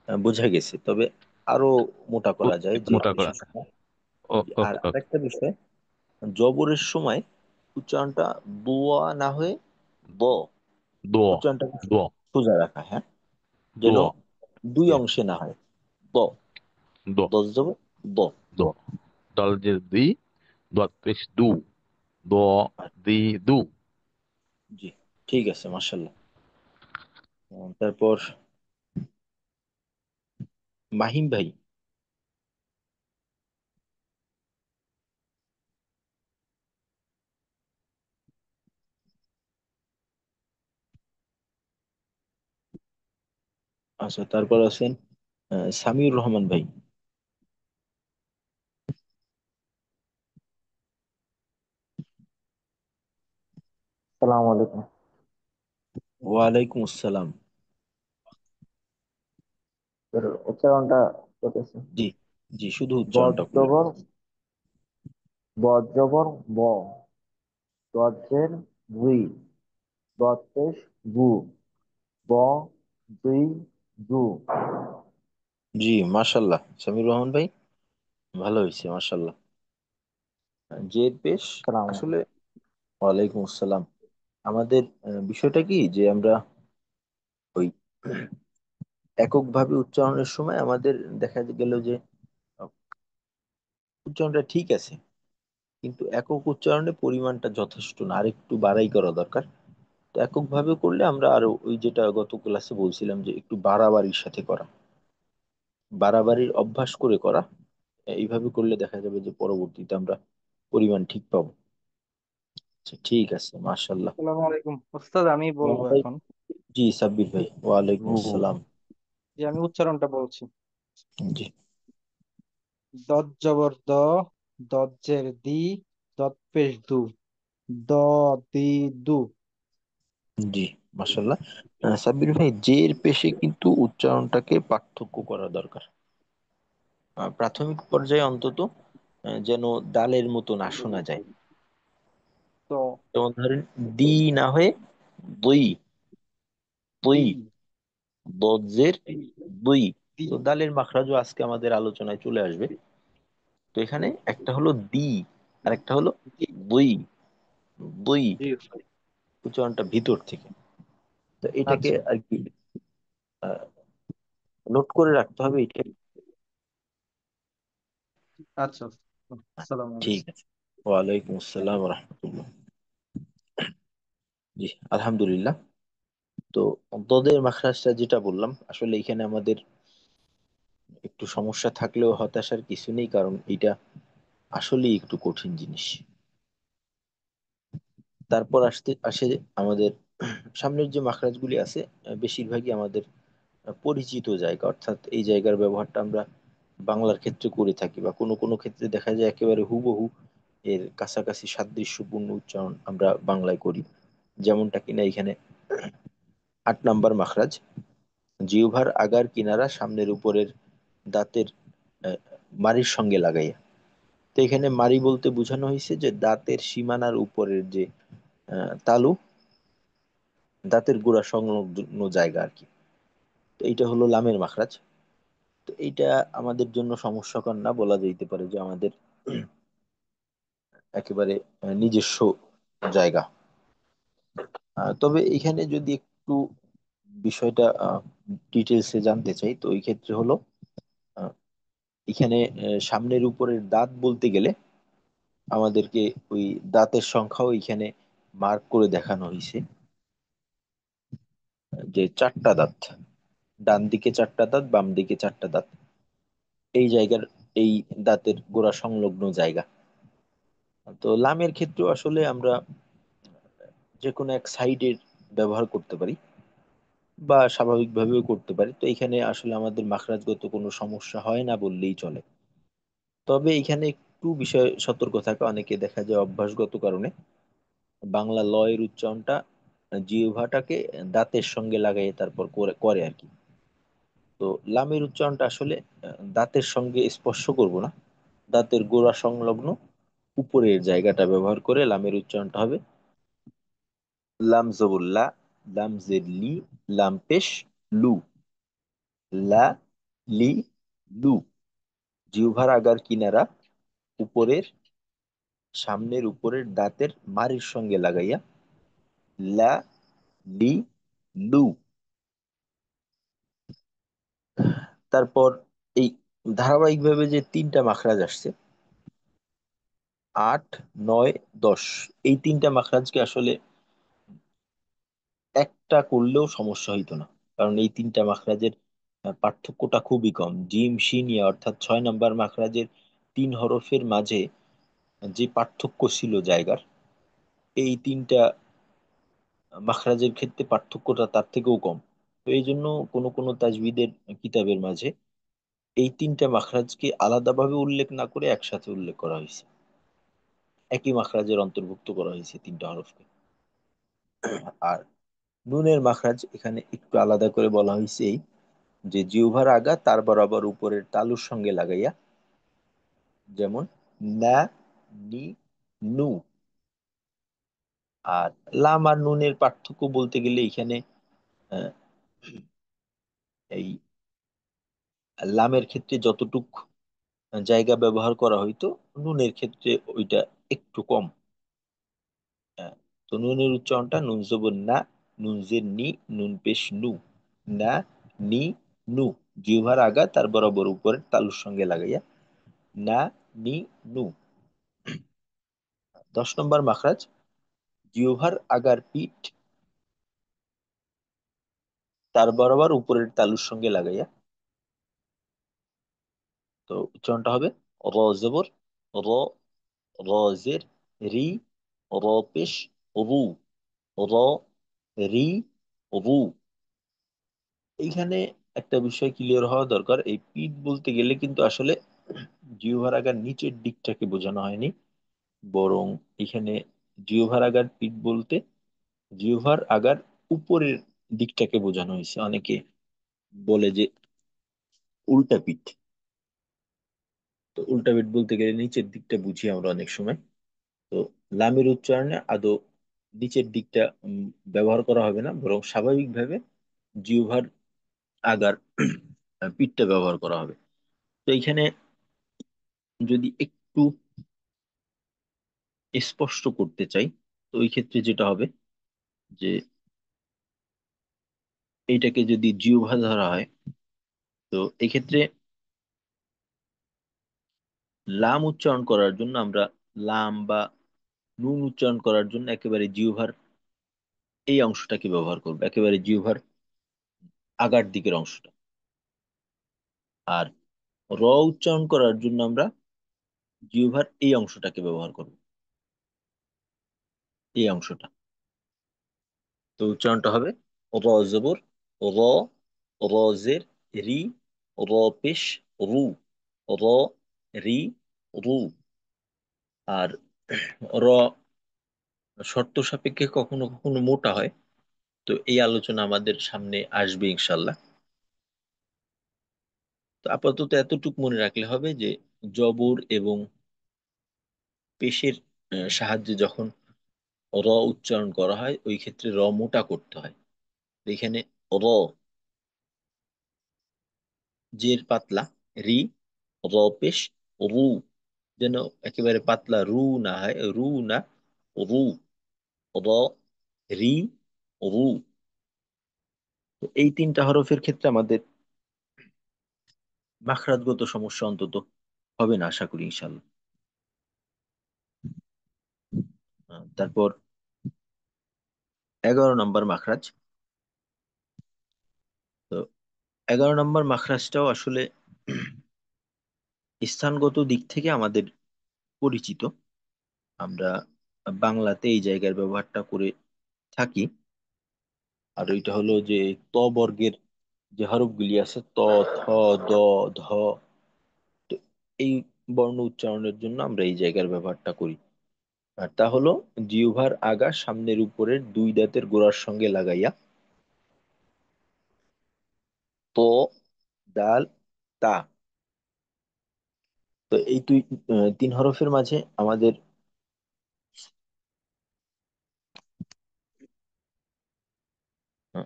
বোঝা গেছে, তবে আরো মোটা করা যায় একটু যে মোটা করা। বিশেষটা। আর ওকে ওকে। আরেকটা বিষয়, জবরের সময় উচ্চারণটা দোয়া না হয়ে দ, দোয়া, উচ্চারণটা দোয়া, সোজা রাখা, হ্যাঁ, যেন দোয়া, দুই ইয়া, অংশে না হয়। দ, দোয়া, দশ জবর দ। দোয়া, দল যে দি, দোয়াত পেশ দু, দোয়া দি দু। জি ঠিক আছে, মাশাল্লাহ। তারপর মাহিম ভাই। আচ্ছা, তারপর আছেন সামিউর রহমান ভাই। সালাম আলাইকুম। ওয়ালাইকুম আসসালাম। তোর উচ্চারণটা করতেছি। জি, জি, শুধু উচ্চারণটা করলেন। বজ্রবর, বজ্রবর ব, বজ্রের বুই, বত্তেশ গু, ব, দুই, দু। জি, মাশাল্লাহ সামিউর রহমান ভাই, ভালো হয়েছে, মাশাল্লাহ। জেদ পেশ সালাম আলাইকুম। আসলে, ওয়ালাইকুম আসসালাম। আমাদের বিষয়টা কি যে আমরা ওই এককভাবে উচ্চারণের সময় আমাদের দেখা গেল যে উচ্চারণটা ঠিক আছে, কিন্তু একক উচ্চারণে পরিমাণটা যথেষ্ট না, আরেকটু বাড়াই করা দরকার। তো এককভাবে করলে আমরা আরো ওই যেটা গত ক্লাসে বলছিলাম যে একটু বাড়াবাড়ির সাথে করা, বাড়াবাড়ির অভ্যাস করে করা, এইভাবে করলে দেখা যাবে যে পরবর্তীতে আমরা পরিমাণ ঠিক পাবো। আচ্ছা ঠিক আছে, মাশাল্লাহ। আসসালামু আলাইকুম ওস্তাদ, আমি বলবো এখন। জি সাব্বির ভাই, ওয়ালাইকুম ও, আসসালাম। যে আমি উচ্চারণটা বলছি। জি, দত জবর দ, দজ্জের দি, দত পেশ দু, দ দি দু। জি, মাশাল্লাহ। সাব্বির ভাই, জের পেশে কিন্তু উচ্চারণটাকে পার্থক্য করা দরকার, প্রাথমিক পর্যায়ে অন্তত, যেন দালের মতো না শোনা যায়। তো যেমন ধরেন দি না হয়ে দুই, দুই, দি, দজের দি, দুই। দি। তো দালের মাখরাজও আজকে আমাদের আলোচনায় চলে আসবে। তো এখানে একটা হলো দি, আর একটা হলো দি, দুই, দুই, জি উস্তাদ। উচ্চারণটা ভিতর থেকে। তো এটাকে আচ্ছা, আর কি নোট করে রাখতে হবে এটাই। আচ্ছা, আসসালামু ঠিক আলাইকুম। আছে। ওয়ালাইকুম আসসালাম রহমতুল্লাহ। জি, আলহামদুলিল্লাহ। তো দদের মাখরাজটা যেটা বললাম, আসলে এখানে আমাদের একটু সমস্যা থাকলেও হতাশার কিছু নেই, কারণ এটা আসলেই একটু কঠিন জিনিস। তারপর আসে আমাদের সামনের যে মাখরাজগুলি আছে, বেশিরভাগই আমাদের পরিচিত জায়গা, অর্থাৎ এই জায়গার ব্যবহারটা আমরা বাংলার ক্ষেত্রে করে থাকি, বা কোনো কোনো ক্ষেত্রে দেখা যায় একেবারে হুবহু এর কাছাকাছি সাদৃশ্যপূর্ণ উচ্চারণ আমরা বাংলায় করি। যেমনটা কিনা এখানে 8 নাম্বার মাখরাজ, জিহ্বার আগার কিনারা সামনের উপরের দাঁতের আহ, মাড়ির সঙ্গে লাগাইয়া। তো এখানে মাড়ি বলতে বোঝানো হয়েছে যে দাঁতের সীমানার উপরের যে তালু, দাঁতের গোড়া সংলগ্ন জায়গা আর কি। তো এইটা হলো লামের মাখরাজ। তো এইটা আমাদের জন্য সমস্যাকর না, বলা যেতে পারে যে আমাদের একেবারে নিজস্ব জায়গা। তবে এখানে যদি একটু বিষয়টা ডিটেলসে জানতে চাই, তো এই ক্ষেত্রে হলো আহ, এখানে সামনের উপরের দাঁত বলতে গেলে আমাদেরকে ওই দাঁতের সংখ্যাও এখানে মার্ক করে দেখানো হয়েছে, যে 4টা দাঁত, ডান দিকে 4টা দাঁত, বাম দিকে 4টা দাঁত, এই জায়গার এই দাঁতের গোড়া সংলগ্ন জায়গা। তো লামের ক্ষেত্রেও আসলে আমরা যে কোনো এক সাইডের ব্যবহার করতে পারি, বা স্বাভাবিকভাবেও করতে পারি। তো এখানে আসলে আমাদের মাখরাজগত কোনো সমস্যা হয় না বললেই চলে। তবে এখানে একটু বিষয় সতর্ক থাকে, অনেকে দেখা যায় অভ্যাসগত কারণে বাংলা লয়ের উচ্চারণটা জিহ্বাটাকে দাঁতের সঙ্গে লাগাই তারপর করে করে আর কি। তো লামের উচ্চারণটা আসলে দাঁতের সঙ্গে স্পর্শ করব না, দাঁতের গোড়া সংলগ্ন উপরের জায়গাটা ব্যবহার করে লামের উচ্চারণটা হবে লাম জবর লা, লাম জের লি, লাম পেশ লু, লা, লি, লু। জিহ্বার আগার কিনারা উপরের সামনের উপরের দাঁতের মাড়ির সঙ্গে লাগাইয়া লা, লি, লু। তারপর এই ধারাবাহিকভাবে যে 3টা মাখরাজ আসছে, 8, 9, 10, এই 3টা মাখরাজকে আসলে একটা করলেও সমস্যা হইতো না, কারণ এই 3টা মাখরাজের পার্থক্যটা খুবই কম। জিম শিন ইয়া অর্থাৎ 6 নাম্বার মাখরাজের 3 হরফের মাঝে যে পার্থক্য ছিল জায়গার, এই 3টা মাখরাজের ক্ষেত্রে পার্থক্যটা তার থেকেও কম। তো এই জন্য কোনো কোনো তাজবিদের কিতাবের মাঝে এই 3টা মাখরাজকে আলাদাভাবে উল্লেখ না করে একসাথে উল্লেখ করা হয়েছে, একই মাখরাজের অন্তর্ভুক্ত করা হয়েছে 3টা হরফকে। আর নুনের মাখরাজ এখানে একটু আলাদা করে বলা হয়েছে, এই যে জিহ্বার আগা তার বরাবর উপরের তালুর সঙ্গে লাগাইয়া, যেমন না, নি, নু। আর লাম আর নুনের পার্থক্য বলতে গেলে এখানে আহ, এই লামের ক্ষেত্রে যতটুক জায়গা ব্যবহার করা হইতো, নুনের ক্ষেত্রে ওইটা একটু কম। আহ, তো নুনের উচ্চারণটা নুন জবর না, নুন জের নি, নুন পেশ নু, না, নি, নু। জিহ্বার আগা তার বরাবর উপরের তালুর সঙ্গে লাগাইয়া না, নি, নু। 10 নম্বর মাখরাজ, জিহ্বার আগার পিঠ তার বরাবর উপরের তালুর সঙ্গে লাগাইয়া। তো উচ্চারণটা হবে র জবর র, র জের রি, র পেশ রু, র, রি, রু। এইখানে একটা বিষয় ক্লিয়ার হওয়া দরকার, এই পিঠ বলতে গেলে কিন্তু আসলে জিহ্বার আগার নিচের দিকটাকে বোঝানো হয়নি, বরং এখানে জিহ্বার আগার পিঠ বলতে জিহ্বার আগার উপরের দিকটাকে বোঝানো হয়েছে। অনেকে বলে যে উল্টা পিঠ। তো উল্টা পিঠ বলতে গেলে নিচের দিকটা বুঝি আমরা অনেক সময়। তো লামের উচ্চারণে আদৌ নিচের দিকটা ব্যবহার করা হবে না, বরং স্বাভাবিকভাবে জিহ্বার আগার পিঠটা ব্যবহার করা হবে। তো এইখানে যদি একটু স্পষ্ট করতে চাই, তো ওই ক্ষেত্রে যেটা হবে যে এইটাকে যদি জিহ্বা ধরা হয়, তো এক্ষেত্রে লাম উচ্চারণ করার জন্য আমরা লাম বা নুন উচ্চারণ করার জন্য একেবারে জিহ্বার এই অংশটাকে ব্যবহার করব, একেবারে জিহ্বার আগার দিকের অংশটা। আর র উচ্চারণ করার জন্য আমরা জিহ্বার এই অংশটাকে ব্যবহার করব, এই অংশটা। তো উচ্চারণটা হবে র জবর র, র জের রি, র পেশ রু, র রি রু। আর র শর্ত সাপেক্ষে কখনো কখনো মোটা হয়, তো এই আলোচনা আমাদের সামনে আসবে ইনশাল্লাহ। তো আপাতত এতটুকু মনে রাখলে হবে যে জবর এবং পেশের সাহায্যে যখন র উচ্চারণ করা হয় ওই ক্ষেত্রে র মোটা করতে হয়। তো এখানে র জের পাতলা, রি, র পেশ রু, যেন একেবারে পাতলা রু না হয়, রু না, রু, র রি রু। তো এই তিনটা হরফের ক্ষেত্রে আমাদের মাখরাজগত সমস্যা অন্তত হবে না আশা করি ইনশাল্লাহ। তারপর 11 নম্বর মাখরাজ। তো 11 নম্বর মাখরাজটাও আসলে স্থানগত দিক থেকে আমাদের পরিচিত, আমরা বাংলাতে এই জায়গার ব্যবহারটা করে থাকি। আর ওইটা হলো যে ত বর্গের যে হরফগুলি আছে ত, থ, দ, ধ, তো এই বর্ণ উচ্চারণের জন্য আমরা এই জায়গার ব্যবহারটা করি। আর তা হলো জিহ্বার আগা সামনের উপরের দুই দাঁতের গোড়ার সঙ্গে লাগাইয়া ত, দাল, তা। তো এই দুই তিন হরফের মাঝে আমাদের আহ,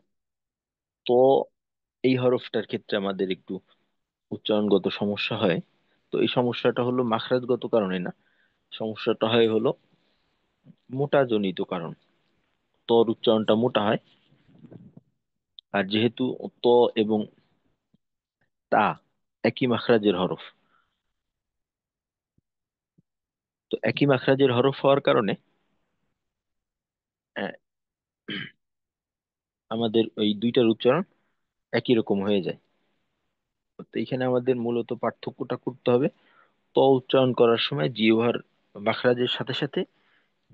ত এই হরফটার ক্ষেত্রে আমাদের একটু উচ্চারণগত সমস্যা হয়। তো এই সমস্যাটা হলো মাখরাজগত কারণে না, সমস্যাটা হয় হলো মোটা জনিত কারণ। তর উচ্চারণটা মোটা হয়। আর যেহেতু ত এবং তা একই মাখরাজের হরফ, তো একই মাখরাজের হরফ হওয়ার কারণে আহ, আমাদের ওই দুইটার উচ্চারণ একই রকম হয়ে যায়। তো এখানে আমাদের মূলত পার্থক্যটা করতে হবে, ত উচ্চারণ করার সময় জিহ্বার মাখরাজের সাথে সাথে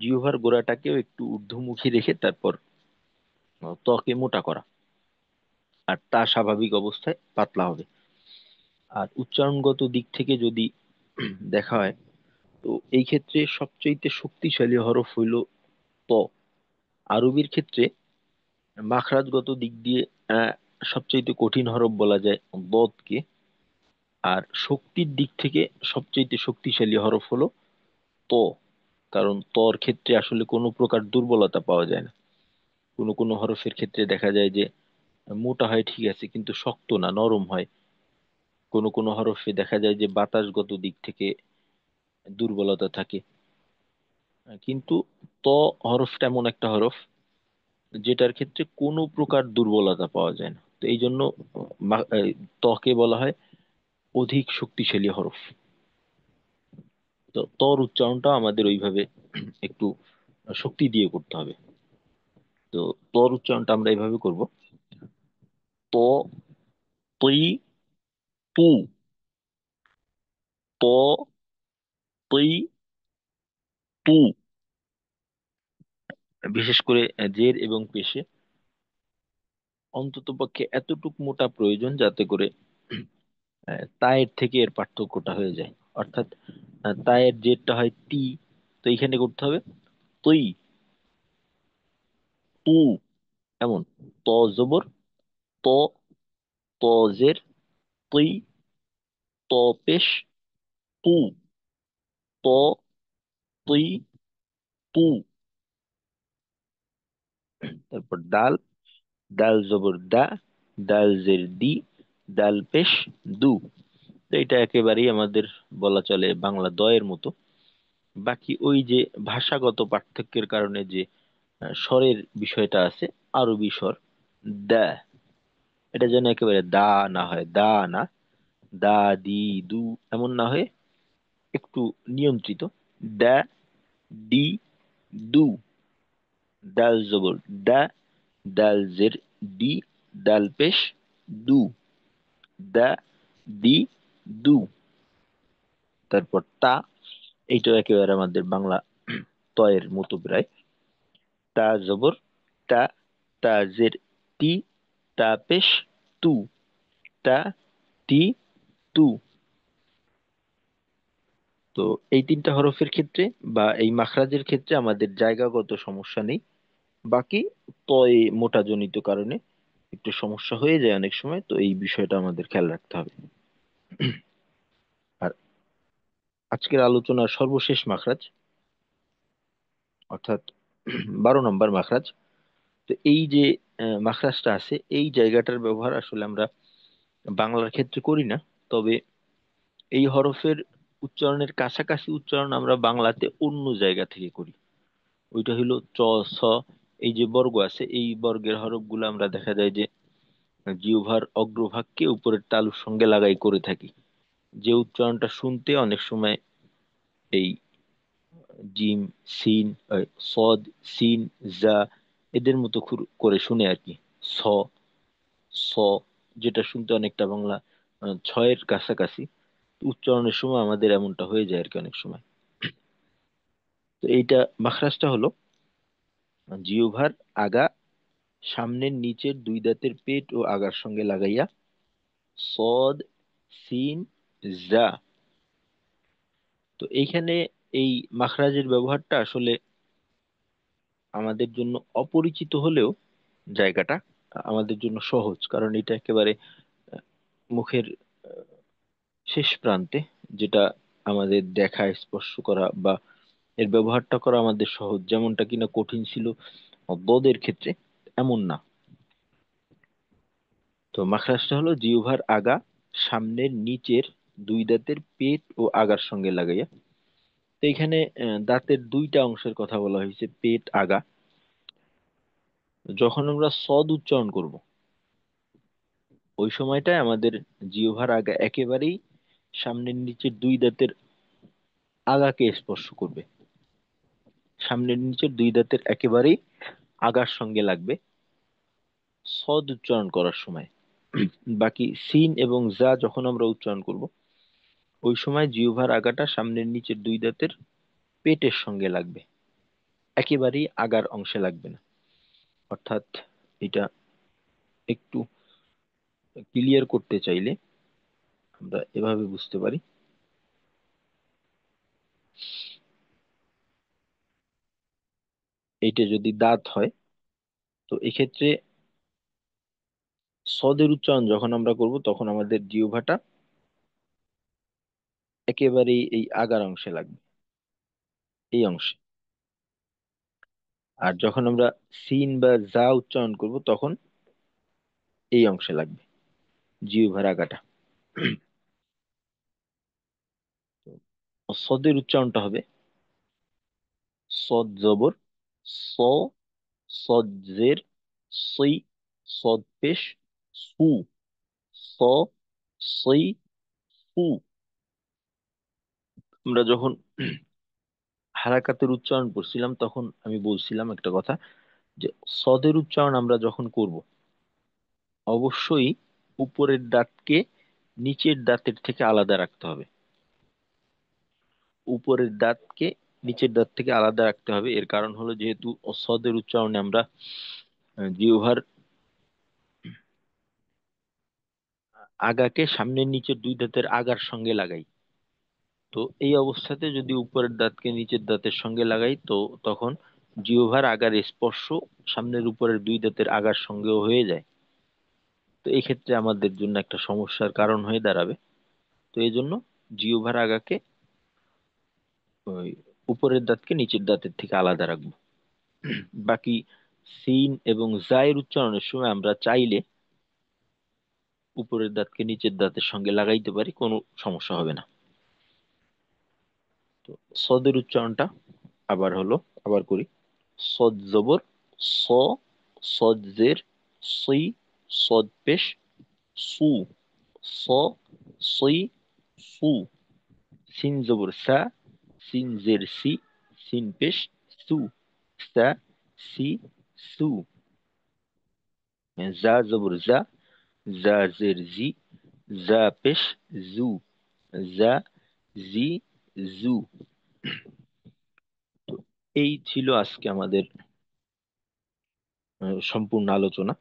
জিহ্বার গোড়াটাকেও একটু ঊর্ধ্বমুখী রেখে তারপর ত্বকে মোটা করা, আর তা স্বাভাবিক অবস্থায় পাতলা হবে। আর উচ্চারণগত দিক থেকে যদি দেখা হয়, তো এই ক্ষেত্রে সবচেয়ে শক্তিশালী হরফ হইল ত। আরবির ক্ষেত্রে মাখরাজগত দিক দিয়ে আহ, সবচেয়ে কঠিন হরফ বলা যায় দদকে। আর শক্তির দিক থেকে সবচেয়ে শক্তিশালী হরফ হলো ত, কারণ তর ক্ষেত্রে আসলে কোনো প্রকার দুর্বলতা পাওয়া যায় না। কোনো কোনো হরফের ক্ষেত্রে দেখা যায় যে মোটা হয় ঠিক আছে কিন্তু শক্ত না, নরম হয়। কোনো কোনো হরফে দেখা যায় যে বাতাসগত দিক থেকে দুর্বলতা থাকে। কিন্তু ত হরফটা এমন একটা হরফ যেটার ক্ষেত্রে কোনো প্রকার দুর্বলতা পাওয়া যায় না। তো এই জন্য ত্বকে বলা হয় অধিক শক্তিশালী হরফ। তো তর উচ্চারণটা আমাদের ওইভাবে একটু শক্তি দিয়ে করতে হবে। তো তর উচ্চারণটা আমরা এইভাবে করব, ত, তই, তু, ত, তই, তু। বিশেষ করে জের এবং পেশে অন্ততপক্ষে এতটুকু মোটা প্রয়োজন যাতে করে তায়ের থেকে এর পার্থক্যটা হয়ে যায়। অর্থাৎ তায়ের জেরটা হয় তি, তো এইখানে করতে হবে তৈ, তু, এমন। ত জবর ত, ত জের তৈ, ত পেশ তু, ত, তৈ, তু। তারপর দাল, দাল জবর দা, দাল জের দি, দাল পেশ দু। তো এটা একেবারেই আমাদের বলা চলে বাংলা দয়ের মতো। বাকি ওই যে ভাষাগত পার্থক্যের কারণে যে স্বরের বিষয়টা আছে, আরবি স্বর দা, এটা যেন একেবারে দা না হয়, দা না, দা দি দু এমন না হয়ে একটু নিয়ন্ত্রিত। দা ডি দু, দাল জবর দা, দাল জের দি, দাল পেশ দু, দা দি দু। তারপর তা, এইটাও একেবারে আমাদের বাংলা তয়ের মতো প্রায়। তা জবর তা, তা জের তি, তা পেশ তু, তা তি তু। তো এই তিনটা হরফের ক্ষেত্রে বা এই মাখরাজের ক্ষেত্রে আমাদের জায়গাগত সমস্যা নেই। বাকি তয় মোটা জনিত কারণে একটু সমস্যা হয়ে যায় অনেক সময়, তো এই বিষয়টা আমাদের খেয়াল রাখতে হবে। আর আজকের আলোচনার সর্বশেষ মাখরাজ অর্থাৎ 12 নম্বর মাখরাজ। তো এই যে মাখরাজটা আছে, এই জায়গাটার ব্যবহার আসলে আমরা বাংলার ক্ষেত্রে করি না, তবে এই হরফের উচ্চারণের কাছাকাছি উচ্চারণ আমরা বাংলাতে অন্য জায়গা থেকে করি। ওইটা হলো চ, ছ, এই যে বর্গ আছে, এই বর্গের হরফগুলো আমরা দেখা যায় যে জিহ্বার অগ্রভাগকে উপরের তালুর সঙ্গে লাগাই করে থাকি, যে উচ্চারণটা শুনতে অনেক সময় এই জিম, সিন, সদ, সিন, জা এদের মতো করে শুনে আর কি। স, স, যেটা শুনতে অনেকটা বাংলা ছয়ের কাছাকাছি, উচ্চারণের সময় আমাদের এমনটা হয়ে যায় আর কি অনেক সময়। তো এইটা মাখরাজটা হলো জিহ্বার আগা সামনের নিচের দুই দাঁতের পেট ও আগার সঙ্গে লাগাইয়া সদ, সিন, জা। তো এইখানে এই মাখরাজের ব্যবহারটা আসলে আমাদের জন্য অপরিচিত হলেও জায়গাটা আমাদের জন্য সহজ, কারণ এটা একেবারে আহ, মুখের শেষ প্রান্তে, যেটা আমাদের দেখা স্পর্শ করা বা এর ব্যবহারটা করা আমাদের সহজ, যেমনটা কিনা কঠিন ছিল বদের ক্ষেত্রে, এমন না। তো মাখরাজটা হলো জিহ্বার আগা সামনের নিচের দুই দাঁতের পেট ও আগার সঙ্গে লাগাইয়া। তো এখানে দাঁতের দুইটা অংশের কথা বলা হয়েছে, পেট, আগা। যখন আমরা সদ উচ্চারণ করব ওই সময়টায় আমাদের জিহ্বার আগা একেবারেই সামনের নিচের দুই দাঁতের আগাকে স্পর্শ করবে, সামনের নিচের দুই দাঁতের একেবারেই আগার সঙ্গে লাগবে সদ উচ্চারণ করার সময়। বাকি সিন এবং জা যখন আমরা উচ্চারণ করব ওই সময় জিহ্বার আগাটা সামনের নিচের দুই দাঁতের পেটের সঙ্গে লাগবে, একেবারেই আগার অংশে লাগবে না। অর্থাৎ এটা একটু ক্লিয়ার করতে চাইলে আমরা এভাবে বুঝতে পারি। এইটা যদি দাঁত হয়, তো এক্ষেত্রে সদের উচ্চারণ যখন আমরা করব তখন আমাদের জিহ্বাটা একেবারেই এই আগার অংশে লাগবে, এই অংশে। আর যখন আমরা সিন বা জা উচ্চারণ করব তখন এই অংশে লাগবে, জিহ্বার আগাটা। তো সদের উচ্চারণটা হবে সদ জবর স, সদ জের সই, সদ পেশ সু, স, সই, সু। আমরা যখন হারাকাতের উচ্চারণ করছিলাম তখন আমি বলছিলাম একটা কথা, যে সদের উচ্চারণ আমরা যখন করব অবশ্যই উপরের দাঁতকে নিচের দাঁতের থেকে আলাদা রাখতে হবে, উপরের দাঁতকে নিচের দাঁত থেকে আলাদা রাখতে হবে। এর কারণ হলো যেহেতু সদের উচ্চারণে আমরা জিহ্বার আগাকে সামনের নিচের দুই দাঁতের আগার সঙ্গে লাগাই, তো এই অবস্থাতে যদি উপরের দাঁতকে নিচের দাঁতের সঙ্গে লাগাই তো তখন জিহ্বার আগার স্পর্শ সামনের উপরের দুই দাঁতের আগার সঙ্গেও হয়ে যায়। তো এই ক্ষেত্রে আমাদের জন্য একটা সমস্যার কারণ হয়ে দাঁড়াবে। তো এই জন্য জিহ্বার আগাকে ওই উপরের দাঁতকে নিচের দাঁতের থেকে আলাদা রাখবো। বাকি সিন এবং জায়ের উচ্চারণের সময় আমরা চাইলে উপরের দাঁতকে নিচের দাঁতের সঙ্গে লাগাইতে পারি, কোনো সমস্যা হবে না। তো সদের উচ্চারণটা আবার করি। সদ জবর স, সদ জের সই, সদ পেশ সু, স, সই, সু। সিন জবর সা, সিন জের সি, সিন পেশ সু, সা, সি, সু। জা জবর জা, জা জের জি, জা পেশ জু, জা, জি, জু। তো এই ছিল আজকে আমাদের সম্পূর্ণ আলোচনা।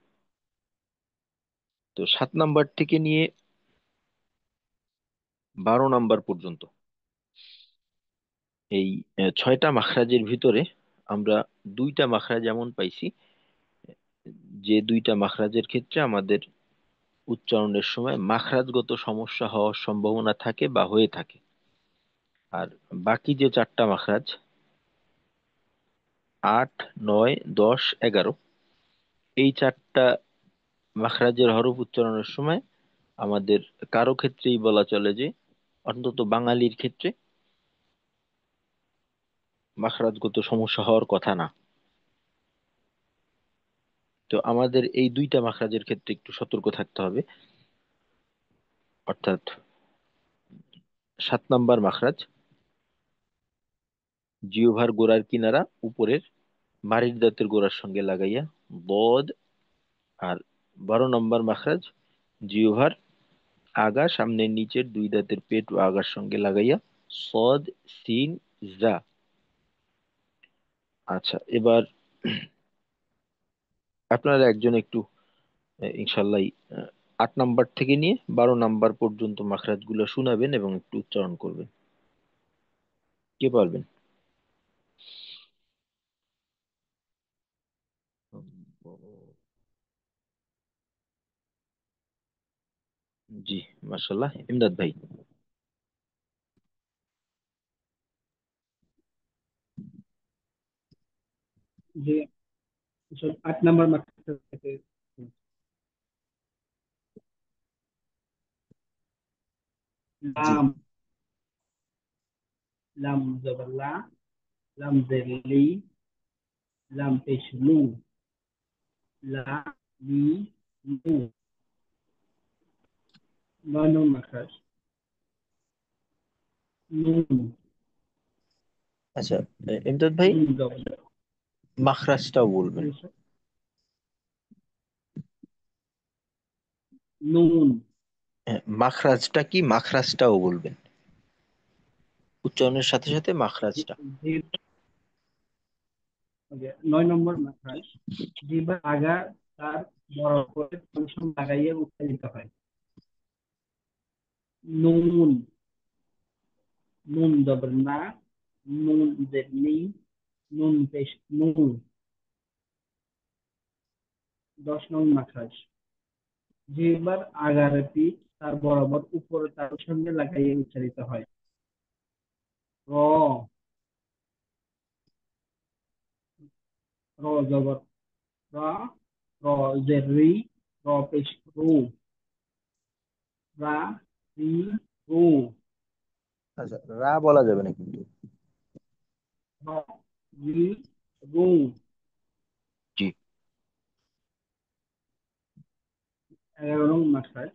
তো 7 নাম্বার থেকে নিয়ে 12 নাম্বার পর্যন্ত এই 6টা মাখরাজের ভিতরে আমরা 2টা মাখরাজ এমন পাইছি যে 2টা মাখরাজের ক্ষেত্রে আমাদের উচ্চারণের সময় মাখরাজগত সমস্যা হওয়ার সম্ভাবনা থাকে বা হয়ে থাকে। আর বাকি যে 4টা মাখরাজ 8, 9, 10, 11, এই 4টা মাখরাজের হরফ উচ্চারণের সময় আমাদের কারো ক্ষেত্রেই বলা চলে যে, অন্তত বাঙালির ক্ষেত্রে, মাখরাজগত সমস্যা হওয়ার কথা না। তো আমাদের এই 2টা মাখরাজের ক্ষেত্রে একটু সতর্ক থাকতে হবে। অর্থাৎ 7 নাম্বার মাখরাজ জিহ্বার গোড়ার কিনারা উপরের মাড়ির দাঁতের গোড়ার সঙ্গে লাগাইয়া বদ। আর 12 নম্বর মাখরাজ জিহ্বার আগা সামনের নিচের 2 দাঁতের পেট ও আগার সঙ্গে লাগাইয়া সদ, সিন, জা। আচ্ছা, এবার আপনারা একজন একটু ইনশাল্লাহ 8 নাম্বার থেকে নিয়ে 12 নাম্বার পর্যন্ত মাখরাজ গুলো শোনাবেন এবং একটু উচ্চারণ করবেন। কে পারবেন? জি, মাশাল্লাহ, ইমদাদ ভাই। যে 8 নাম্বার মাত্রা থেকে জি, লাম, লাম জবর লা, লাম জের লি, লাম পেশ লু, লা, লি, লু। 9 নম্বর মাত্রা নুন, আচ্ছা, ইমদাদ ভাই নুন জবর মাখরাজটাও বলবেন। নুন, মাখরাজটা কি, মাখরাজটাও বলবেন, উচ্চারণের সাথে সাথে মাখরাজটা। জি- 9 নম্বর মাত্রা জিহ্বার আগা তার বড় করে ফাংশন লাগাইয়ে উচ্চারিত হয়। নুন, নুন জবর না, নুন জের নি, নুন পেশ নু। 10 নম্বর মাখরাজ জিহ্বার আগার পিঠ তার বরাবর উপরে তার সঙ্গে লাগাইয়ে উচ্চারিত হয়। র, র জবর রা, র জের রি, র পেশ রু, রা, রি, রু। আচ্ছা, রা বলা যাবে না কিন্তু। র, রি, রু। জি, 11 নম্বর মাখরাজ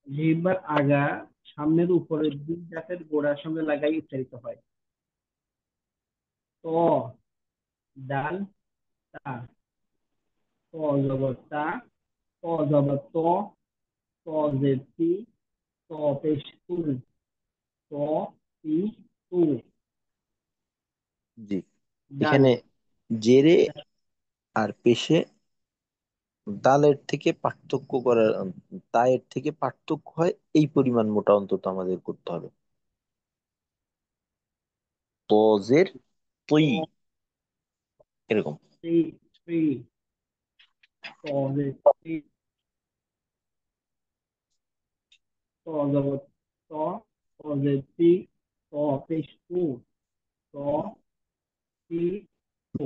জিহ্বার আগা সামনের উপরের 2 দাঁতের গোড়ার সঙ্গে লাগাই উচ্চারিত হয়। ত, ডাল, তা, ত জবর তা, ত জবর ত, ত জের তি, ত পেশ তু, ত, তি, তু। জি। ডাল, এখানে জেরে আর পেশে দালের থেকে পার্থক্য করার, তায়ের থেকে পার্থক্য হয় এই পরিমাণ মোটা অন্তত আমাদের করতে হবে। তজের তৈ, ত, এরকম। তি, ত্রি, ত জের তি, ত জবর ত, ত জের তি, ত পেশ তু, ত, তি, তু।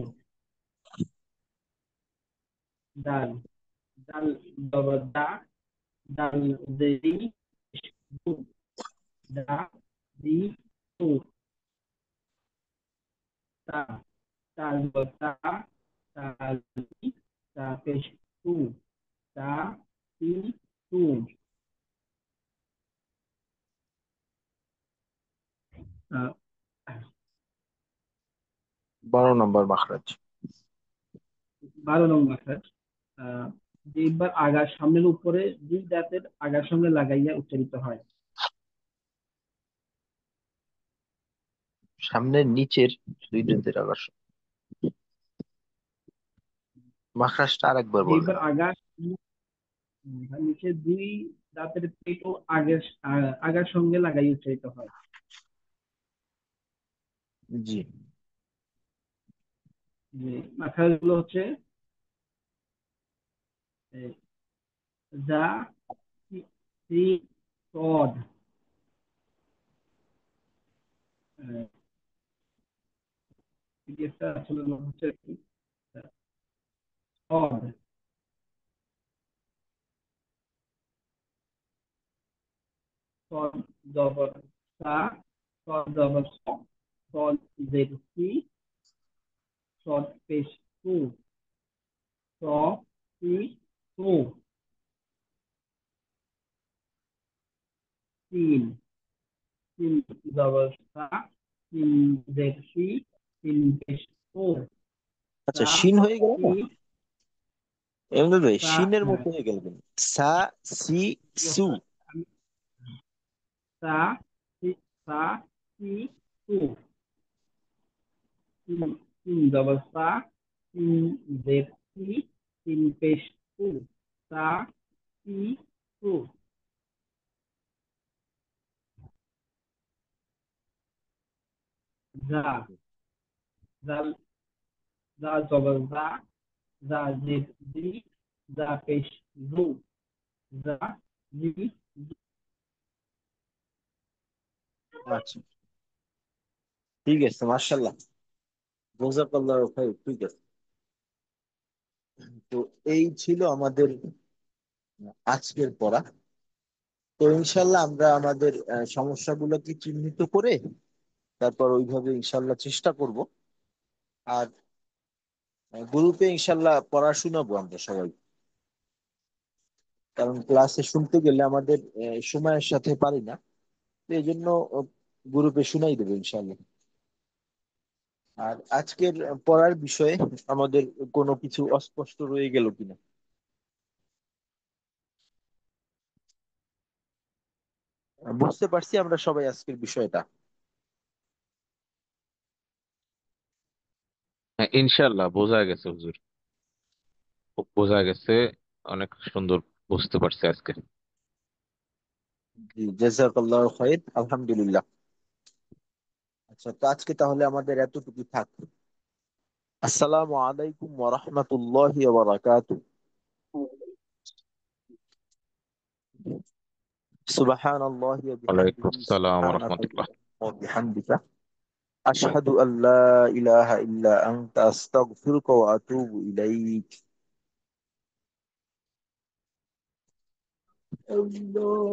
ডাল, ডাল জবর দা, ডাল জেরি, দু, দা, দি, তু। তা, তা জবর তা, তা লি, তা পেশ তু, তা, তি, টু। 12 নম্বর মাখরাজ। 12 নম্বর মাখরাজ। জিহ্বার আগার সামনের উপরে দুই দাঁতের আগার সঙ্গে লাগাইয়া উচ্চারিত হয়। সামনের নিচের দুই দন্তের আগার মাখরাজটা আরেকবার বলবেন। জিহ্বার আগার নিচে দুই দাঁতের পেটও আগার সঙ্গে লাগাই উচ্চারিত হয়। জি। যে মাখরাজ গুলো হচ্ছে যা, সি, সদ। পিডিএফটা আসলে হচ্ছে কি, সদ, সদ জবর সা, সদ জবর স, সদ জের সি, সদ পেশ সু, স, সি, সু, তিন, তিন জবর সা, তিন জের সি, তিন পেশ সু, আচ্ছা, সা, শিন হয়ে গেল সি, না এমদাদ ভাই, সা। শিনের হ্যাঁ, মতো হয়ে গেল কেন? সা, সি, সু। আমি সা, সি, সা, সি, সু, তিন, তিন জবর সা, তিন জের সি, তিন পেশ সু, সা, সি, সু। যা, জাল, যা জবর যা, যা জের জি, যা পেশ জু, যা জি। আচ্ছা, ঠিক আছে, মার্শাল্লাহ, জাযাকাল্লাহু খাইর, ঠিক আছে। তো এই ছিল আমাদের আজকের পড়া। তো ইনশাল্লাহ আমরা আমাদের সমস্যাগুলোকে চিহ্নিত করে তারপর ওইভাবে ইনশাল্লাহ চেষ্টা করব। আর গ্রুপে ইনশাল্লাহ পড়া শোনাবো আমরা সবাই, কারণ ক্লাসে শুনতে গেলে আমাদের সময়ের সাথে পারি না। তো এই জন্য গ্রুপে শুনাই দেবো ইনশাল্লাহ। আর আজকের পড়ার বিষয়ে আমাদের কোনো কিছু অস্পষ্ট রয়ে গেল কিনা? বুঝতে পারছি আমরা সবাই আজকের বিষয়টা। হ্যাঁ, ইনশাল্লাহ বোঝা গেছে হুজুর, খুব বোঝা গেছে, অনেক সুন্দর বুঝতে পারছি আজকে। জি, জাযাকাল্লাহু খাইর, আলহামদুলিল্লাহ। আচ্ছা, তো আজকে তাহলে আমাদের এতটুকু থাক। আসসালামু আলাইকুম ওয়া রাহমাতুল্লাহি ওয়া বারাকাতুহু। সুবহানাল্লাহি ওয়া ওয়ালাইকুম বিহামদিহি, আসসালাম রহমতুল্লাহ। সুবহানাকাল্লাহুম্মা ওয়া বিহামদিকা, আশহাদু আল্লা ইলাহা ইল্লা আনতা, আস্তাগফিরুকা ওয়া আতুবু ইলাইক। আল্লাহ।